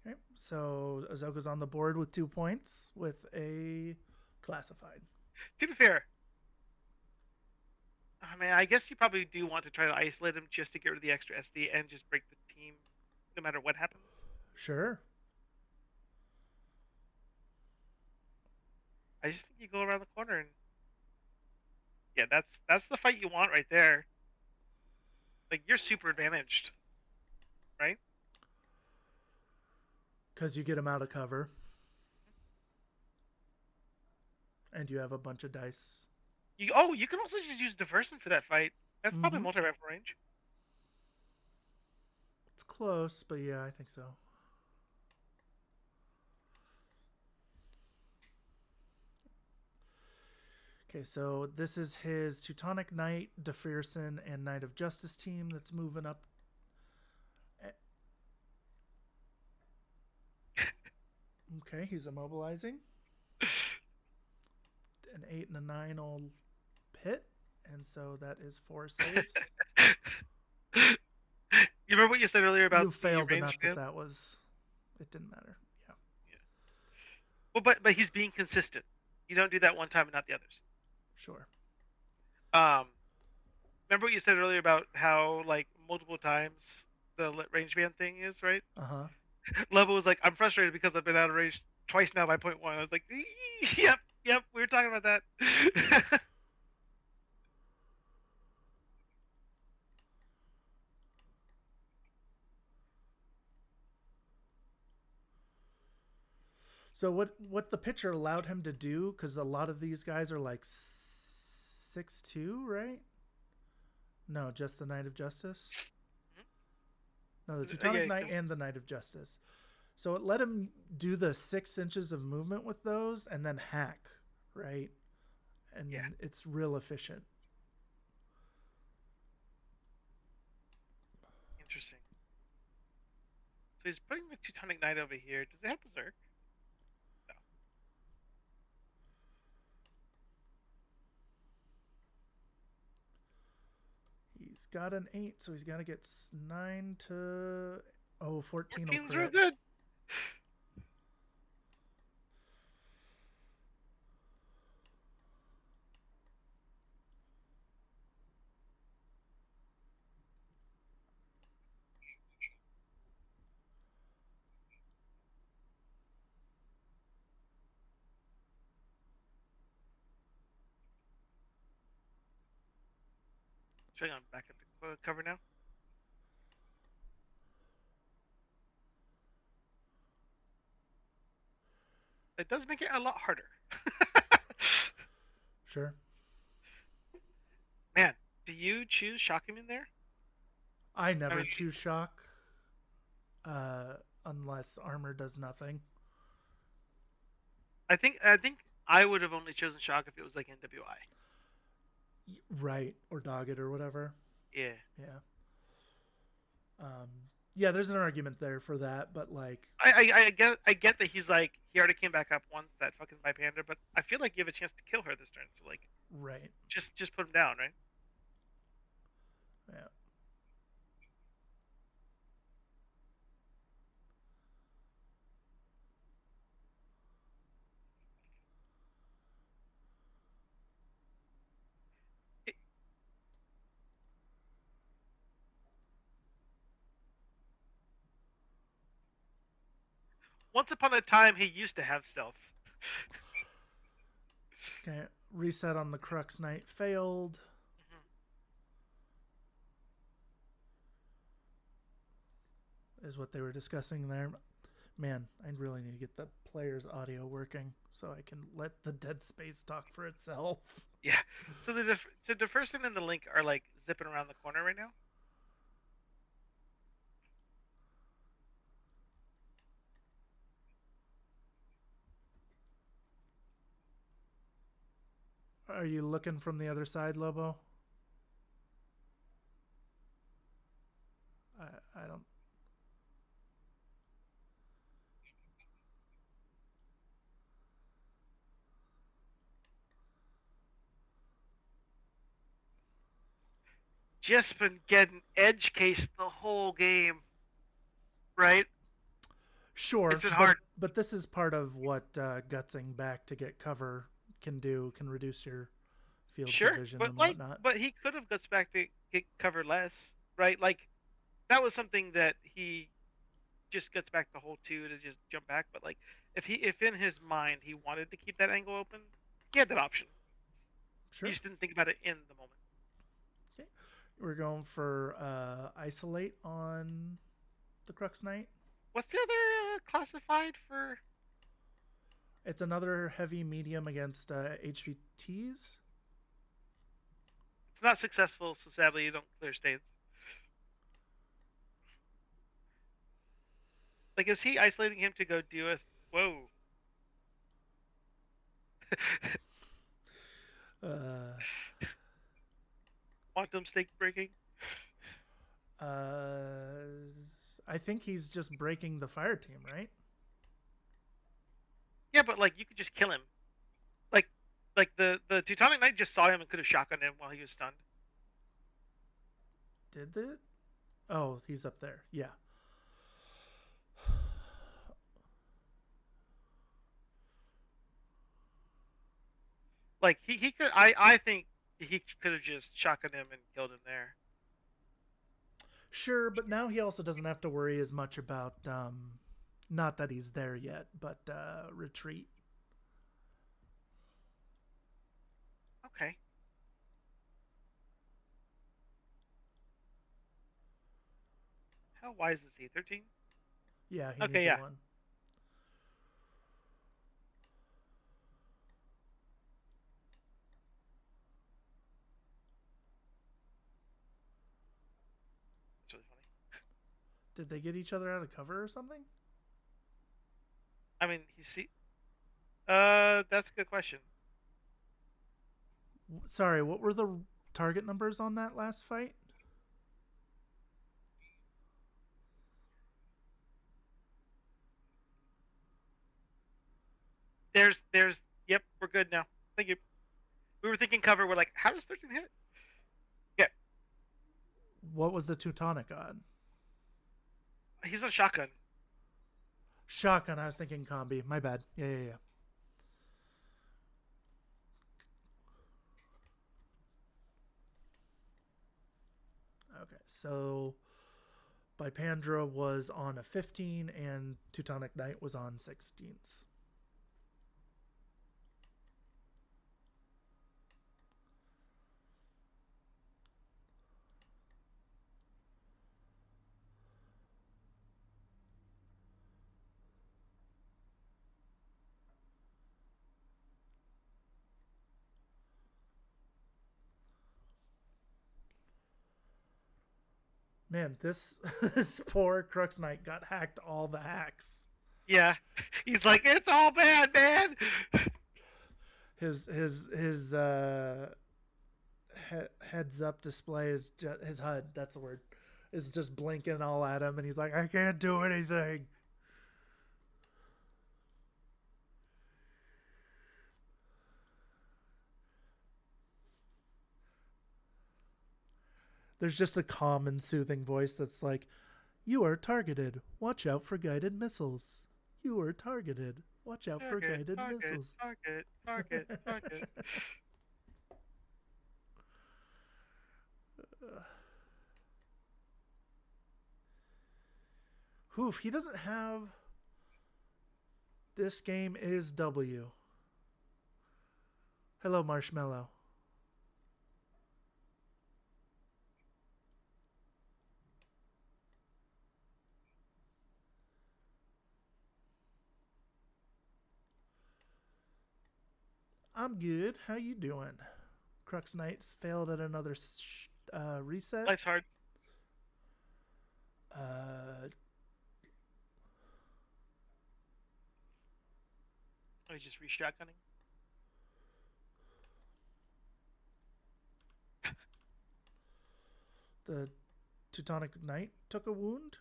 Okay. So Azoka's on the board with 2 points with a classified. To be fair, I mean, I guess you probably do want to try to isolate him just to get rid of the extra SD and just break the team, no matter what happens. Sure. I just think you go around the corner and yeah, that's the fight you want right there. Like you're super advantaged, right? Because you get him out of cover. And you have a bunch of dice. You can also just use Diversion for that fight. That's probably Mm-hmm. multi-rifle range. It's close, but yeah, I think so. Okay, so this is his Teutonic Knight, DeFerson, and Knight of Justice team that's moving up. Okay, he's immobilizing. An 8 and a 9 will hit, and so that is 4 saves. You remember what you said earlier about You failed the range enough that fan? that was. It didn't matter. Yeah, Yeah. Well, but he's being consistent. You don't do that one time and not the others. sure. Um, remember what you said earlier about how like multiple times the range band thing is, right? Uh huh. Lobo was like, I'm frustrated because I've been out of range twice now by point one. I was like, yep, yep, we were talking about that. So what the pitcher allowed him to do? Because a lot of these guys are like 6'2", right? No, just the Knight of Justice. No, the Teutonic Yeah, Knight and the Knight of Justice. So it let him do the 6 inches of movement with those and then hack, right? And yeah, it's real efficient. interesting. So he's putting the Teutonic Knight over here. Does it have Berserk? No. He's got an 8, so he's got to get 9 to... Oh, 14 will 14's real crit. good. Showing on back up the cover now. It does make it a lot harder. Sure. Man, do you choose Shock him in there? I I never mean, choose shock unless armor does nothing. I think I would have only chosen Shock if it was like NWI. Right, or Doggett or whatever. Yeah. Yeah. Um, yeah, there's an argument there for that, but like, I get that he's like he already came back up once that fucking by Panda, but I feel like you have a chance to kill her this turn, so like right. just put him down, right? Yeah. It, Once upon a time, he used to have stealth. Okay. Reset on the Crux Knight failed. Mhm. Is what they were discussing there. Man, I really need to get the player's audio working so I can let the dead space talk for itself. Yeah. So the first thing and the link are like zipping around the corner right now. Are you looking from the other side, Lobo? I don't. Just been getting edge cased the whole game, right? It's Sure, been but hard. this is part of what gutsing back to get cover can do. Can reduce your fields of Sure, vision but and like, whatnot. but he could have guts back to get covered less, right? Like that was something that he just gets back the whole two to just jump back. But like, if in his mind he wanted to keep that angle open, he had that option. He Sure. just didn't think about it in the moment. Okay. We're going for isolate on the Crux Knight. What's the other classified for? It's another heavy medium against HVTs. It's not successful, so sadly you don't clear states. Like, is he isolating him to go do a whoa Uh, quantum stake breaking? uh, I think he's just breaking the fire team, right? Yeah, but like you could just kill him. Like, the Teutonic Knight just saw him and could have shotgunned him while he was stunned. Did it? Oh, he's up there. Yeah. Like he could. I think he could have just shotgunned him and killed him there. Sure, but now he also doesn't have to worry as much about not that he's there yet, but retreat. Okay. How wise is he? 13. Yeah, he Okay, needs a yeah. one. That's really funny. Did they get each other out of cover or something? I mean, he see. That's a good question. Sorry, what were the target numbers on that last fight? There's. Yep, we're good now. Thank you. We were thinking cover. We're like, how does 13 hit? Yeah, What was the Teutonic on? he's on shotgun. Shotgun. I was thinking combi. My bad. Yeah, yeah, yeah. Okay, so Bipandra was on a 15 and Teutonic Knight was on 16s. Man, this this poor Crux Knight got hacked all the hacks. Yeah, he's like, it's all bad, man. His heads up display is his HUD. That's the word. Is just blinking all at him, and he's like, I can't do anything. There's just a calm and soothing voice that's like, you are targeted. Watch out for guided missiles. You are targeted. Watch out for Target, guided target, missiles. target, target, target. Hoof, he doesn't have. This game is W. Hello, Marshmallow. I'm good. How you doing? Crux Knights failed at another reset. Life's hard. Uh, Oh, he's just re-shotgunning. the Teutonic Knight took a wound.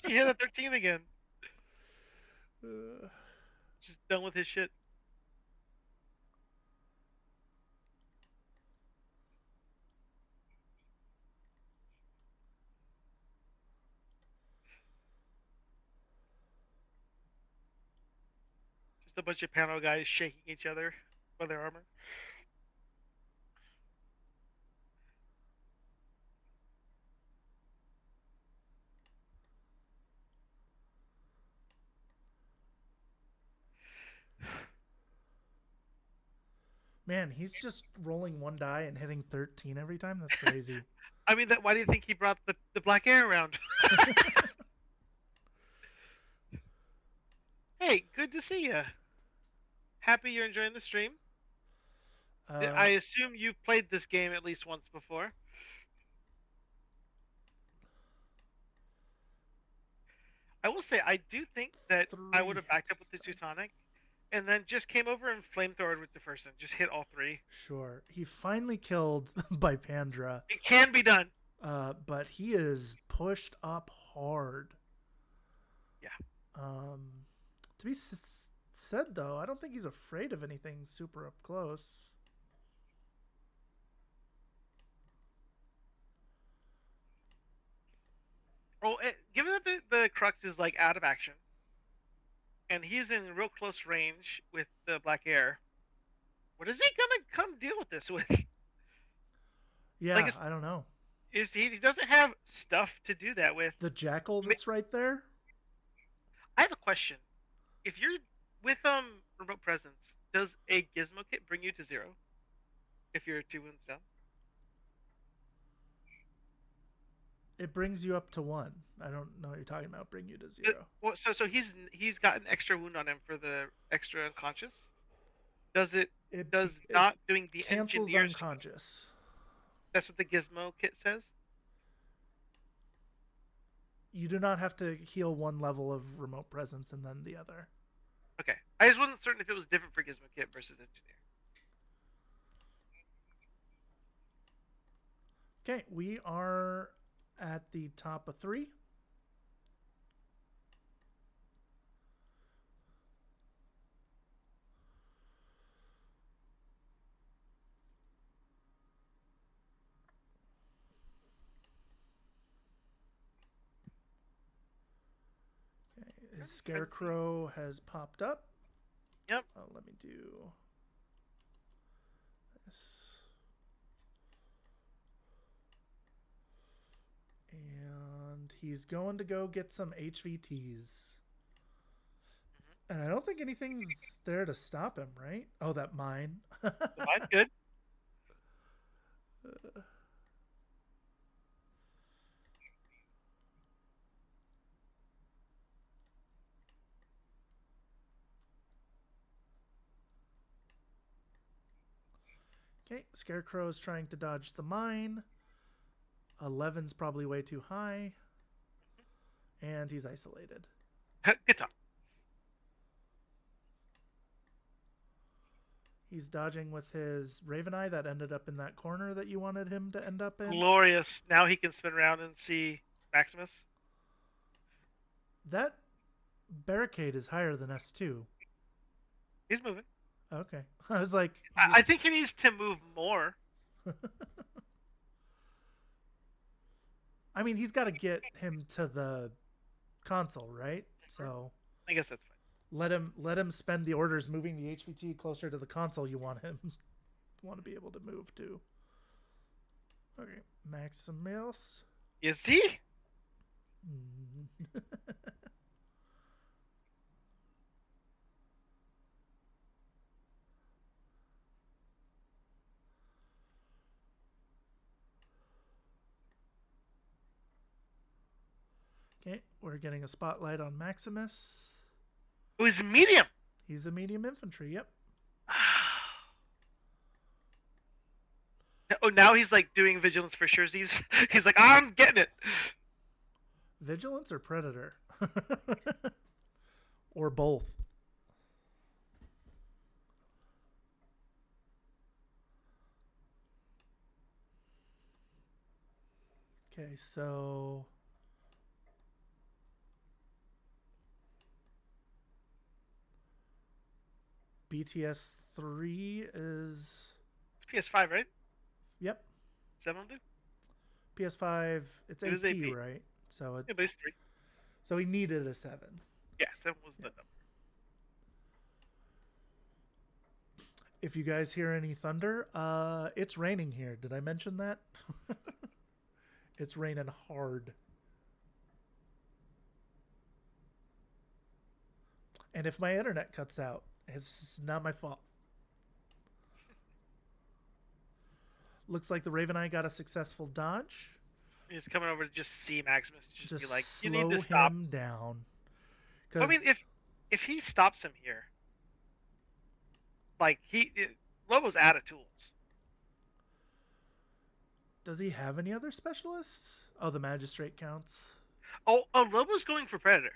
She hit a 13 again. Uh, Just done with his shit. Just a bunch of panel guys shaking each other by their armor. Man, he's just rolling one die and hitting 13 every time. That's crazy. I mean, why do you think he brought the black air around? Hey, good to see you. Happy you're enjoying the stream. I uh, assume you've played this game at least once before. I will say, I do think that I would three have backed hits up with this the time. Teutonic and then just came over and flamethrowered with the first one. Just hit all three. Sure. He finally killed by Pandra, It can be done. but he is pushed up hard. Yeah. To be said, though, I don't think he's afraid of anything super up close. Well, given that the Crux is like out of action and he's in real close range with the black air, what is he gonna come deal with this with? Like, Yeah, I don't know. he doesn't have stuff to do that with. The jackal that's right there. I have a question. If you're with remote presence, does a gizmo kit bring you to 0 if you're 2 wounds down? It brings you up to 1. I don't know what you're talking about. Bring you to 0. Well, so he's got an extra wound on him for the extra unconscious. Does it does It not doing the cancels engineer stuff? unconscious. That's what the gizmo kit says. You do not have to heal one level of remote presence and then the other. Okay, I just wasn't certain if it was different for gizmo kit versus engineer. Okay, we are at the top of 3. Okay, his scarecrow has popped up. Yep. Let me do this. And he's going to go get some HVTs. And I don't think anything's there to stop him, right? Oh, that mine. The mine's good. Okay, Scarecrow's trying to dodge the mine. 11's probably way too high. And he's isolated. Good talk. He's dodging with his Raven Eye that ended up in that corner that you wanted him to end up in. Glorious. Now he can spin around and see Maximus. That barricade is higher than S2. He's moving. Okay. I was like, I think he needs to move more. I mean, he's got to get him to the console, right? So I guess that's fine. let him spend the orders moving the HVT closer to the console you want him want to be able to move to. Okay, Maximus. Is he? Okay, we're getting a spotlight on Maximus. Oh, he's medium. He's a medium infantry. Yep. Oh, now he's like doing vigilance for sure. He's like, I'm getting it. Vigilance or Predator? Or both? Okay, so BTS 3 is. It's PS5, right? Yep. 7 will do. PS5, it's It is AP, AP. right? So Yeah, but it's 3. so he needed a 7. Yeah, 7 was the number. If you guys hear any thunder, it's raining here. Did I mention that? It's raining hard. And if my internet cuts out, it's not my fault. Looks like the Raven Eye got a successful dodge. He's coming over to just see Maximus. Just be like, you slow need to stop. him down. I mean, if he stops him here, like Lobo's out of tools. Does he have any other specialists? Oh, the Magistrate counts. Oh, Lobo's going for Predator.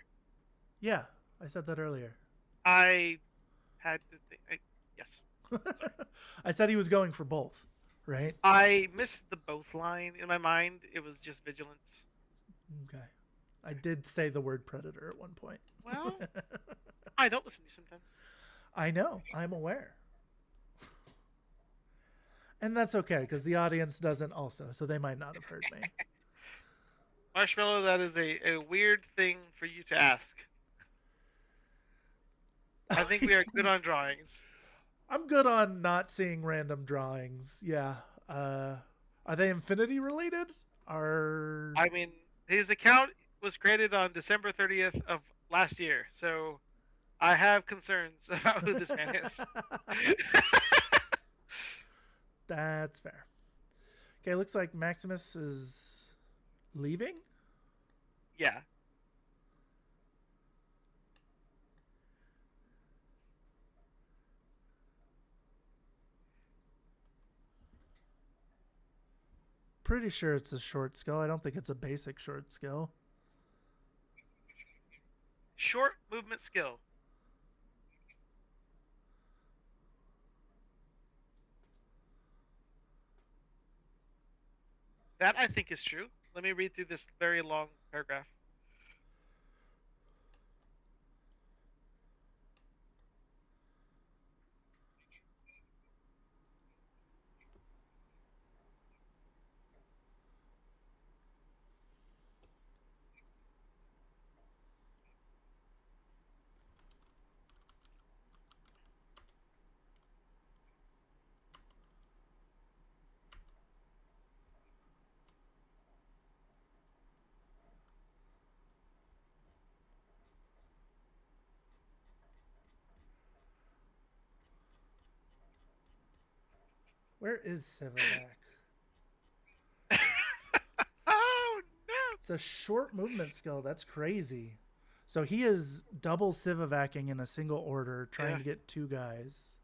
Yeah, I said that earlier. I had to think. Yes. I said he was going for both, right? I missed the both line in my mind. It was just vigilance. Okay. I did say the word Predator at one point. Well, I don't listen to you sometimes. I know. I'm aware. And that's okay, because the audience doesn't also, so they might not have heard me. Marshmallow, that is a weird thing for you to ask. I think we are good on drawings. I'm good on not seeing random drawings. Yeah. Are they Infinity related? I mean, his account was created on December 30th of last year, so I have concerns about who this man is. That's fair. Okay, looks like Maximus is leaving. Yeah. Pretty sure it's a short skill. I don't think it's a basic short skill. Short movement skill. That I think is true. Let me read through this very long paragraph. Where is Civivac? Oh no! It's a short movement skill. That's crazy. So he is double Civivacing in a single order, trying to get 2 guys.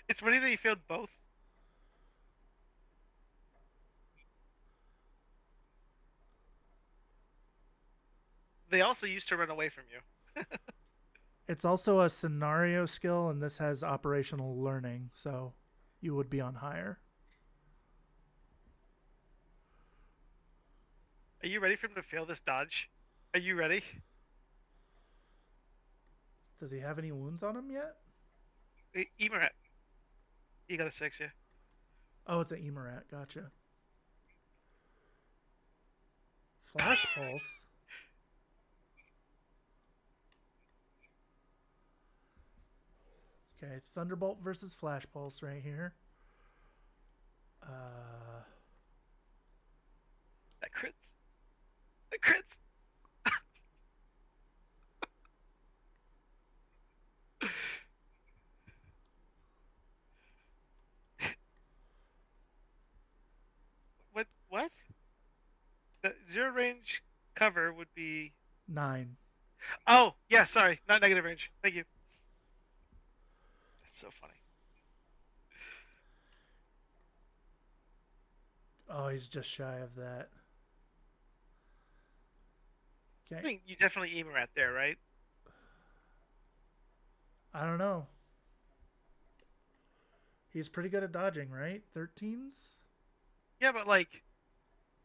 It's funny that you failed both. they also used to run away from you. It's also a scenario skill, and this has operational learning, so you would be on higher. Are you ready for him to fail this dodge? Are you ready? Does he have any wounds on him yet? Emerat, you got a 6, yeah. Oh, it's an Emerat. Gotcha. Flash Pulse. Okay, Thunderbolt versus Flash Pulse right here. Uh, That crits. That crits. What? What? The zero range cover would be. 9. Oh, yeah. Sorry, not negative range. Thank you. That's so funny. Oh, he's just shy of that. I Okay, think you definitely Emerat there, right? I don't know. He's pretty good at dodging, right? 13s? Yeah, but like,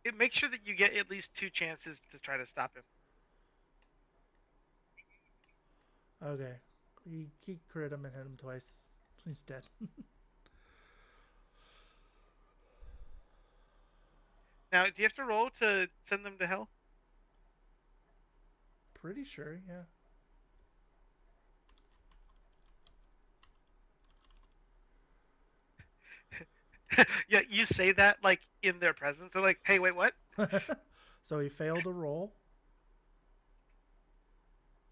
it makes sure that you get at least 2 chances to try to stop him. Okay. He crit him and hit him twice. He's dead. Now, do you have to roll to send them to hell? Pretty sure, yeah. Yeah, you say that like in their presence. They're like, "Hey, wait, what?" So he failed a roll.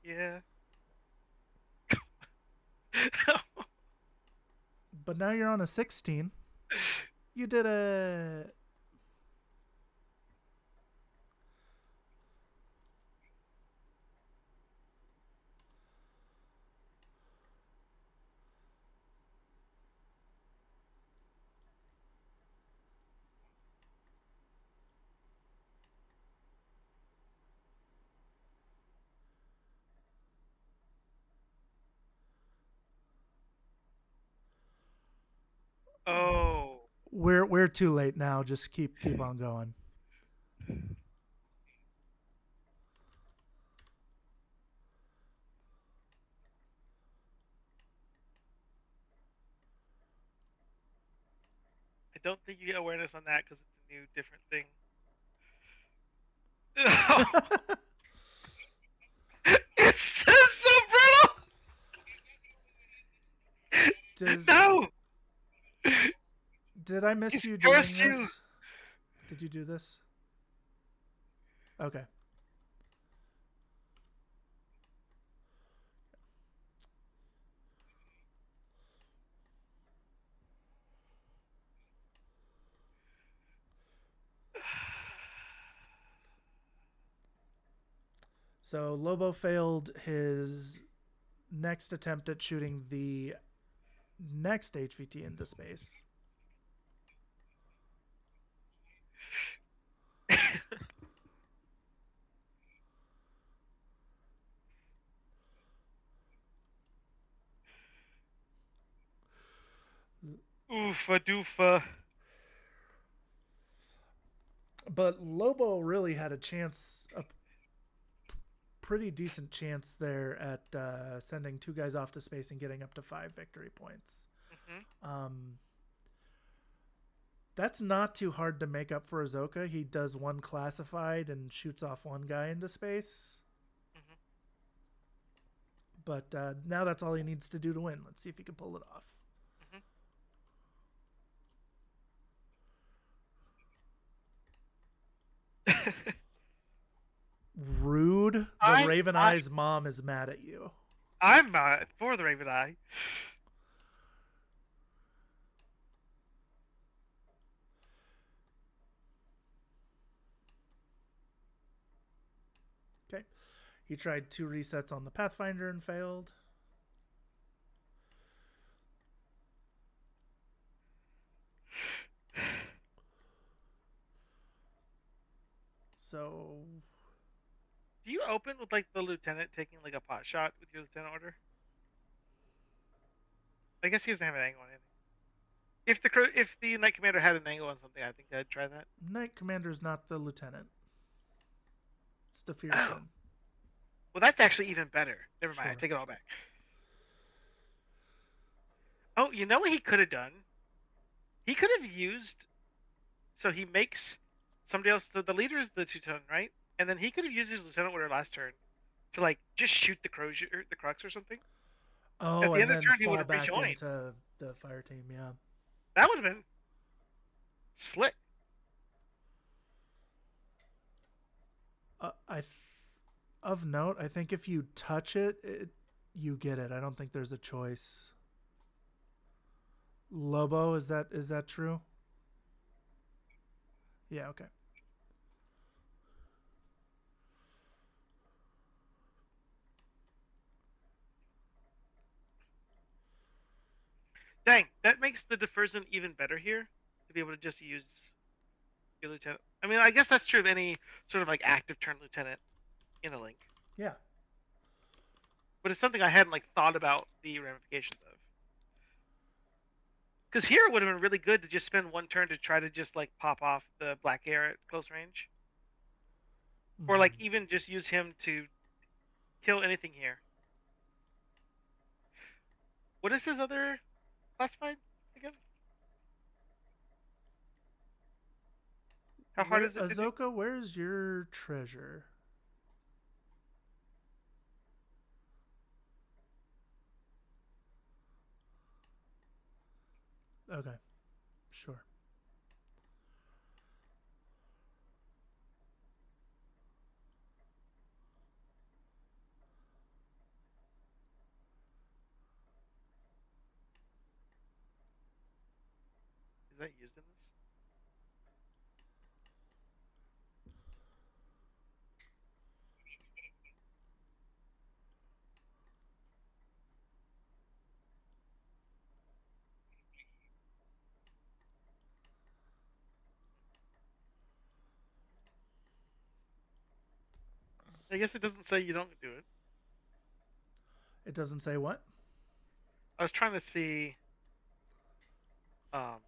Yeah. But now you're on a 16. You did it. Oh, We're too late now. Just keep on going. I don't think you get awareness on that because it's a new, different thing. It's so brutal. Does No, did I miss he's you doing cursed you. this? Did you do this? Okay. So Lobo failed his next attempt at shooting the next HVT into space. Oofa doofa. But Lobo really had a chance, a pretty decent chance there at sending 2 guys off to space and getting up to 5 victory points. Hmm. Um, that's not too hard to make up for Azoka. He does one classified and shoots off 1 guy into space. Hmm. But now that's all he needs to do to win. Let's see if he can pull it off. Hmm. Rude. The I, Raven I, Eye's mom is mad at you. I'm for the Raven Eye. Okay. He tried 2 resets on the Pathfinder and failed. So Do you open with like the lieutenant taking like a pot shot with your lieutenant order? I guess he doesn't have an angle on anything. If the knight commander had an angle on something, I think I'd try that. Knight commander's not the lieutenant. It's the Oh, Fearson. well, that's actually even better. Never mind, I Sure. take it all back. Oh, you know what he could have done? He could have used. So he makes somebody else. So the leader is the two-tone, right? And then he could have used his lieutenant order last turn to like just shoot the crux or something. At Oh, the and end of the then turn, he would fall have back rejoined. into the fire team. Yeah. That would have been slick. I of note, I think if you touch it, you get it. I don't think there's a choice. Lobo, is that true? Yeah. Okay. Dang, that makes the Deferzen even better here to be able to just use your lieutenant. I mean, I guess that's true of any sort of like active turn lieutenant in a link, Yeah. but it's something I hadn't like thought about the ramifications of. Because here it would have been really good to just spend one turn to try to just like pop off the black air at close range, or like Mm-hmm. even just use him to kill anything here. What is his other classified again? How hard Where is it to do? Azoka? Where's your treasure? Okay. Sure. Is that used in this? I guess it doesn't say you don't do it. It doesn't say what. I was trying to see um,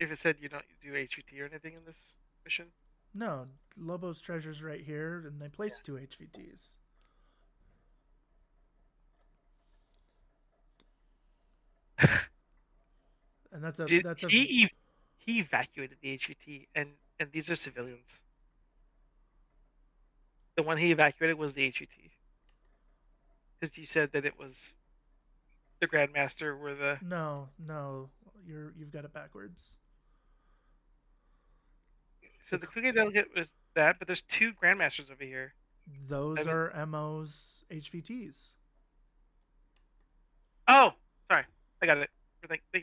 if it said you don't do HVT or anything in this mission. No, Lobo's treasure's right here, and they place 2 HVTs. Yeah. And that's a Did that's a he evacuated the HVT and these are civilians. The one he evacuated was the HVT because you said that it was the Grandmaster were the. no. You've got it backwards. So The the Kuge delegate was that, but there's two Grandmasters over here. I Those mean, are MO's HVTs. oh, sorry, I got it. Thank you.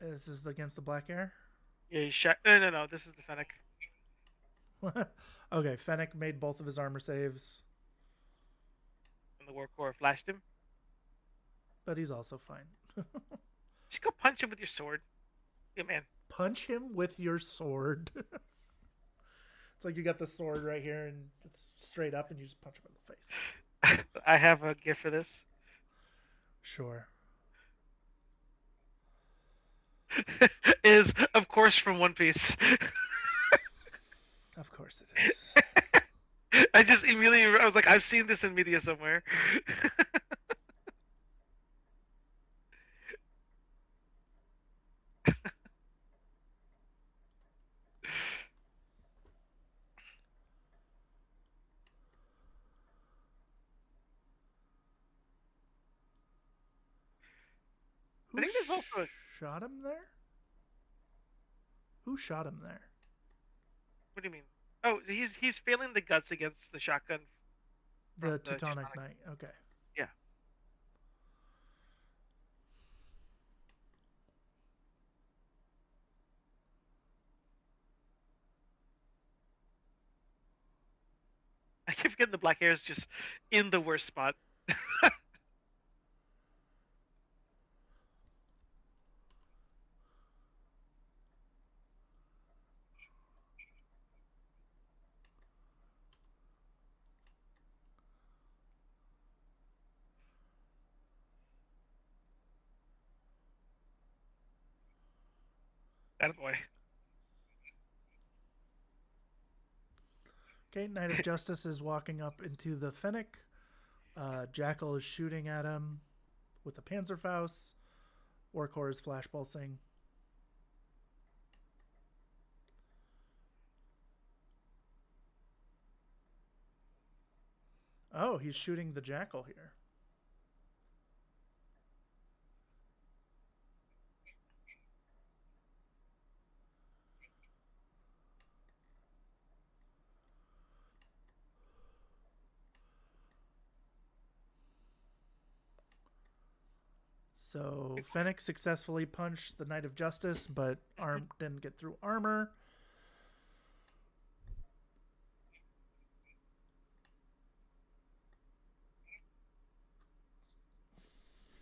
This is against the Black Air. Yeah, he shot. No. This is the Fennec. Okay, Fennec made both of his armor saves, And the War Core flashed him. but he's also fine. Just go punch him with your sword. Yeah, man. Punch him with your sword. It's like you got the sword right here and it's straight up and you just punch him in the face. I have a gift for this. Sure. Is of course from One Piece. Of course it is. I just immediately I was like, I've seen this in media somewhere. I Who think there's also a. shot him there? Who shot him there? What do you mean? Oh, he's failing the guts against the shotgun from The the Teutonic Teutonic. Knight. Okay. Yeah. I keep Again, the black hair is just in the worst spot. That boy. Okay, Knight of Justice is walking up into the Fennec. Jackal is shooting at him with a Panzerfaust. Warcore is flash pulsing. Oh, he's shooting the Jackal here. So Fennec successfully punched the Knight of Justice, but didn't get through armor.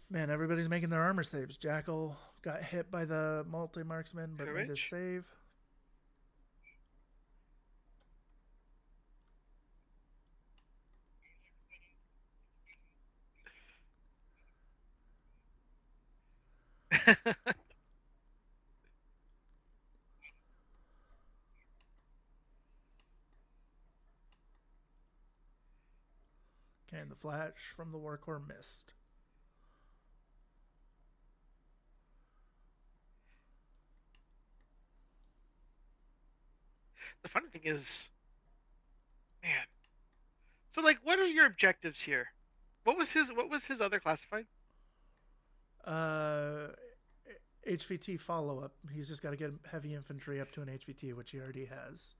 Man, everybody's making their armor saves. Jackal got hit by the multi-marksman, but made his Courage. save. Okay, and the flash from the Warcore missed. The funny thing is, man. So like, what are your objectives here? What was his other classified? Uh, HVT follow up. He's just got to get heavy infantry up to an HVT, which he already has.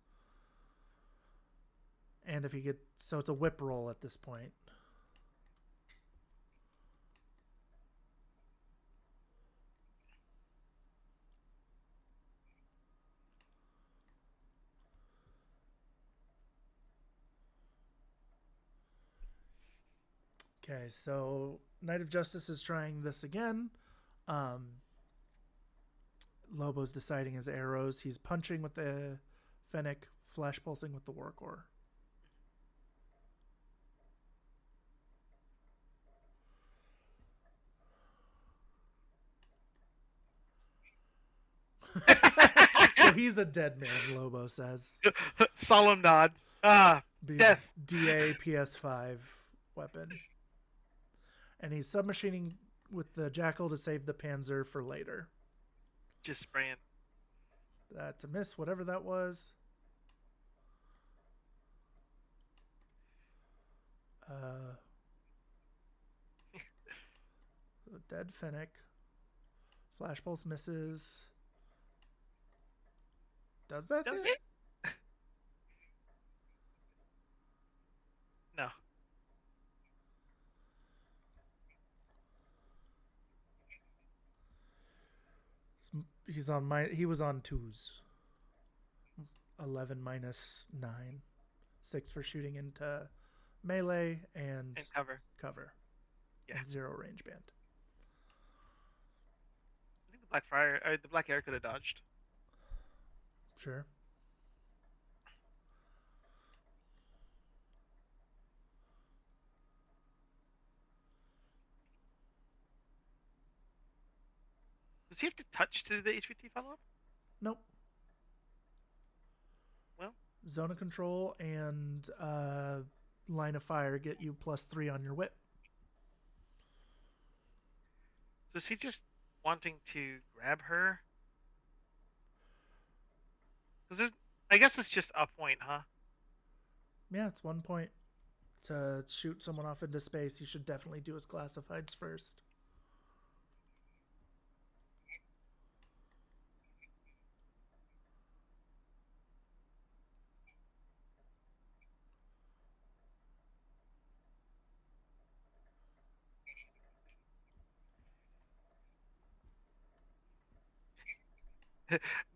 And if he gets, so it's a whip roll at this point. Okay, so Knight of Justice is trying this again. Um, Lobo's deciding his arrows. He's punching with the Fennec, flash pulsing with the Warcore. So he's a dead man, Lobo says. Solemn nod. Ah, death. DA PS5 weapon. And he's submachining with the Jackal to save the Panzer for later. Just spraying. That's a miss, whatever that was. So dead Fennec. Flash Pulse misses. Does that Does hit? it? No. He was on twos. 11 minus 9. 6 for shooting into melee and And cover. cover. Yeah. And 0 range band. I think the black hair could have dodged. Sure. Does he have to touch to do the HVT follow up? Nope. Well, Zone of control and line of fire get you +3 on your whip. so is he just wanting to grab her? Because I guess it's just a point, huh? Yeah, it's 1 point. To shoot someone off into space, he should definitely do his classifieds first.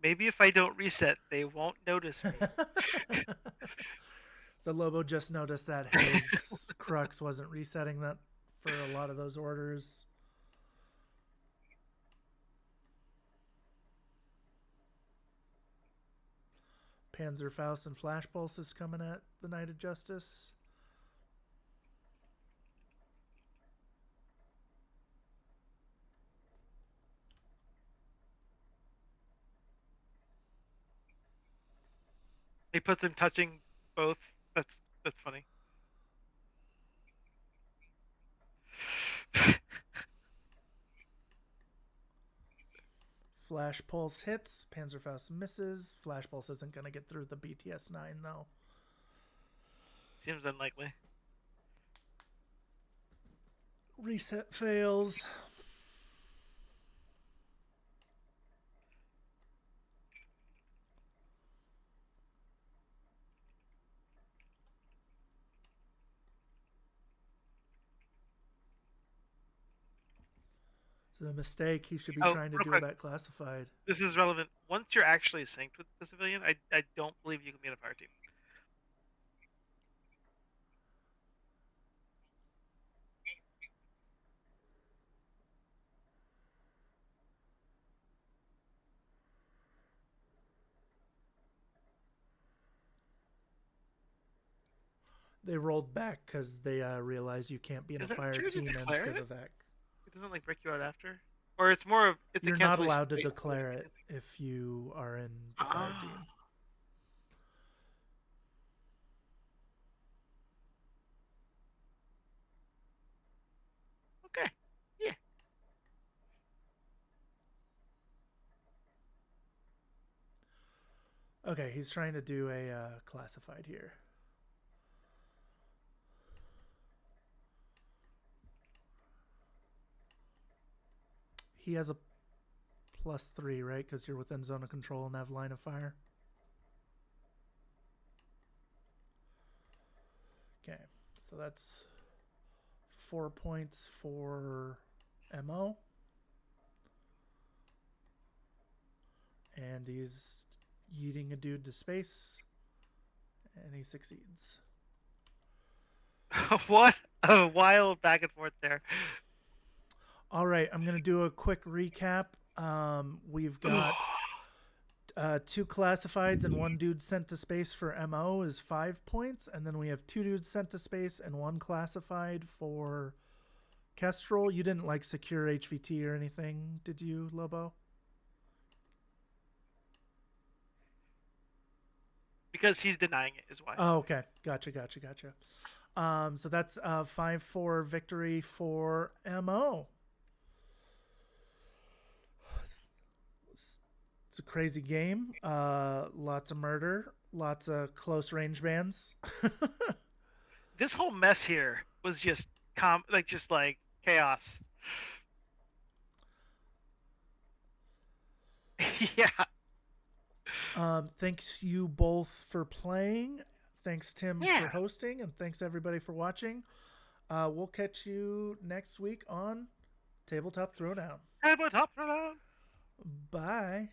Maybe if I don't reset, they won't notice me. So Lobo just noticed that his Crux wasn't resetting that for a lot of those orders. Panzerfaust and Flash Pulse is coming at the Knight of Justice. He puts him touching both. That's funny. Flash Pulse hits, Panzerfaust misses. Flash Pulse isn't going to get through the BTS 9 though. Seems unlikely. Reset fails. It's a mistake. He should be Oh, trying to real duel quick. that classified. This is relevant. Once you're actually synced with the civilian, I don't believe you can be in a fire team. They rolled back because they realized you can't be in a Isn't fire it true to team and declare it? Civivac. It doesn't like break you out after, or it's more of it's a You're not cancellation allowed to state. declare it if you are in the fire team. Okay. Yeah. Okay, he's trying to do a classified here. He has a +3, right? Because you're within zone of control and have line of fire. Okay, so that's 4 points for MO. And he's yeeting a dude to space. And he succeeds. What a wild back and forth there. All right, I'm going to do a quick recap. We've got 2 classifieds and 1 dude sent to space for MO is 5 points. And then we have 2 dudes sent to space and 1 classified for Kestrel. You didn't like secure HVT or anything, did you, Lobo? Because he's denying it is why. Oh, okay. Gotcha. So that's a 5-4 victory for MO. It's a crazy game. Lots of murder. Lots of close range bands. This whole mess here was just just like chaos. Yeah. Thanks you both for playing. Thanks Tim for Yeah. hosting, and thanks everybody for watching. We'll catch you next week on Tabletop Throwdown. How about top? Bye.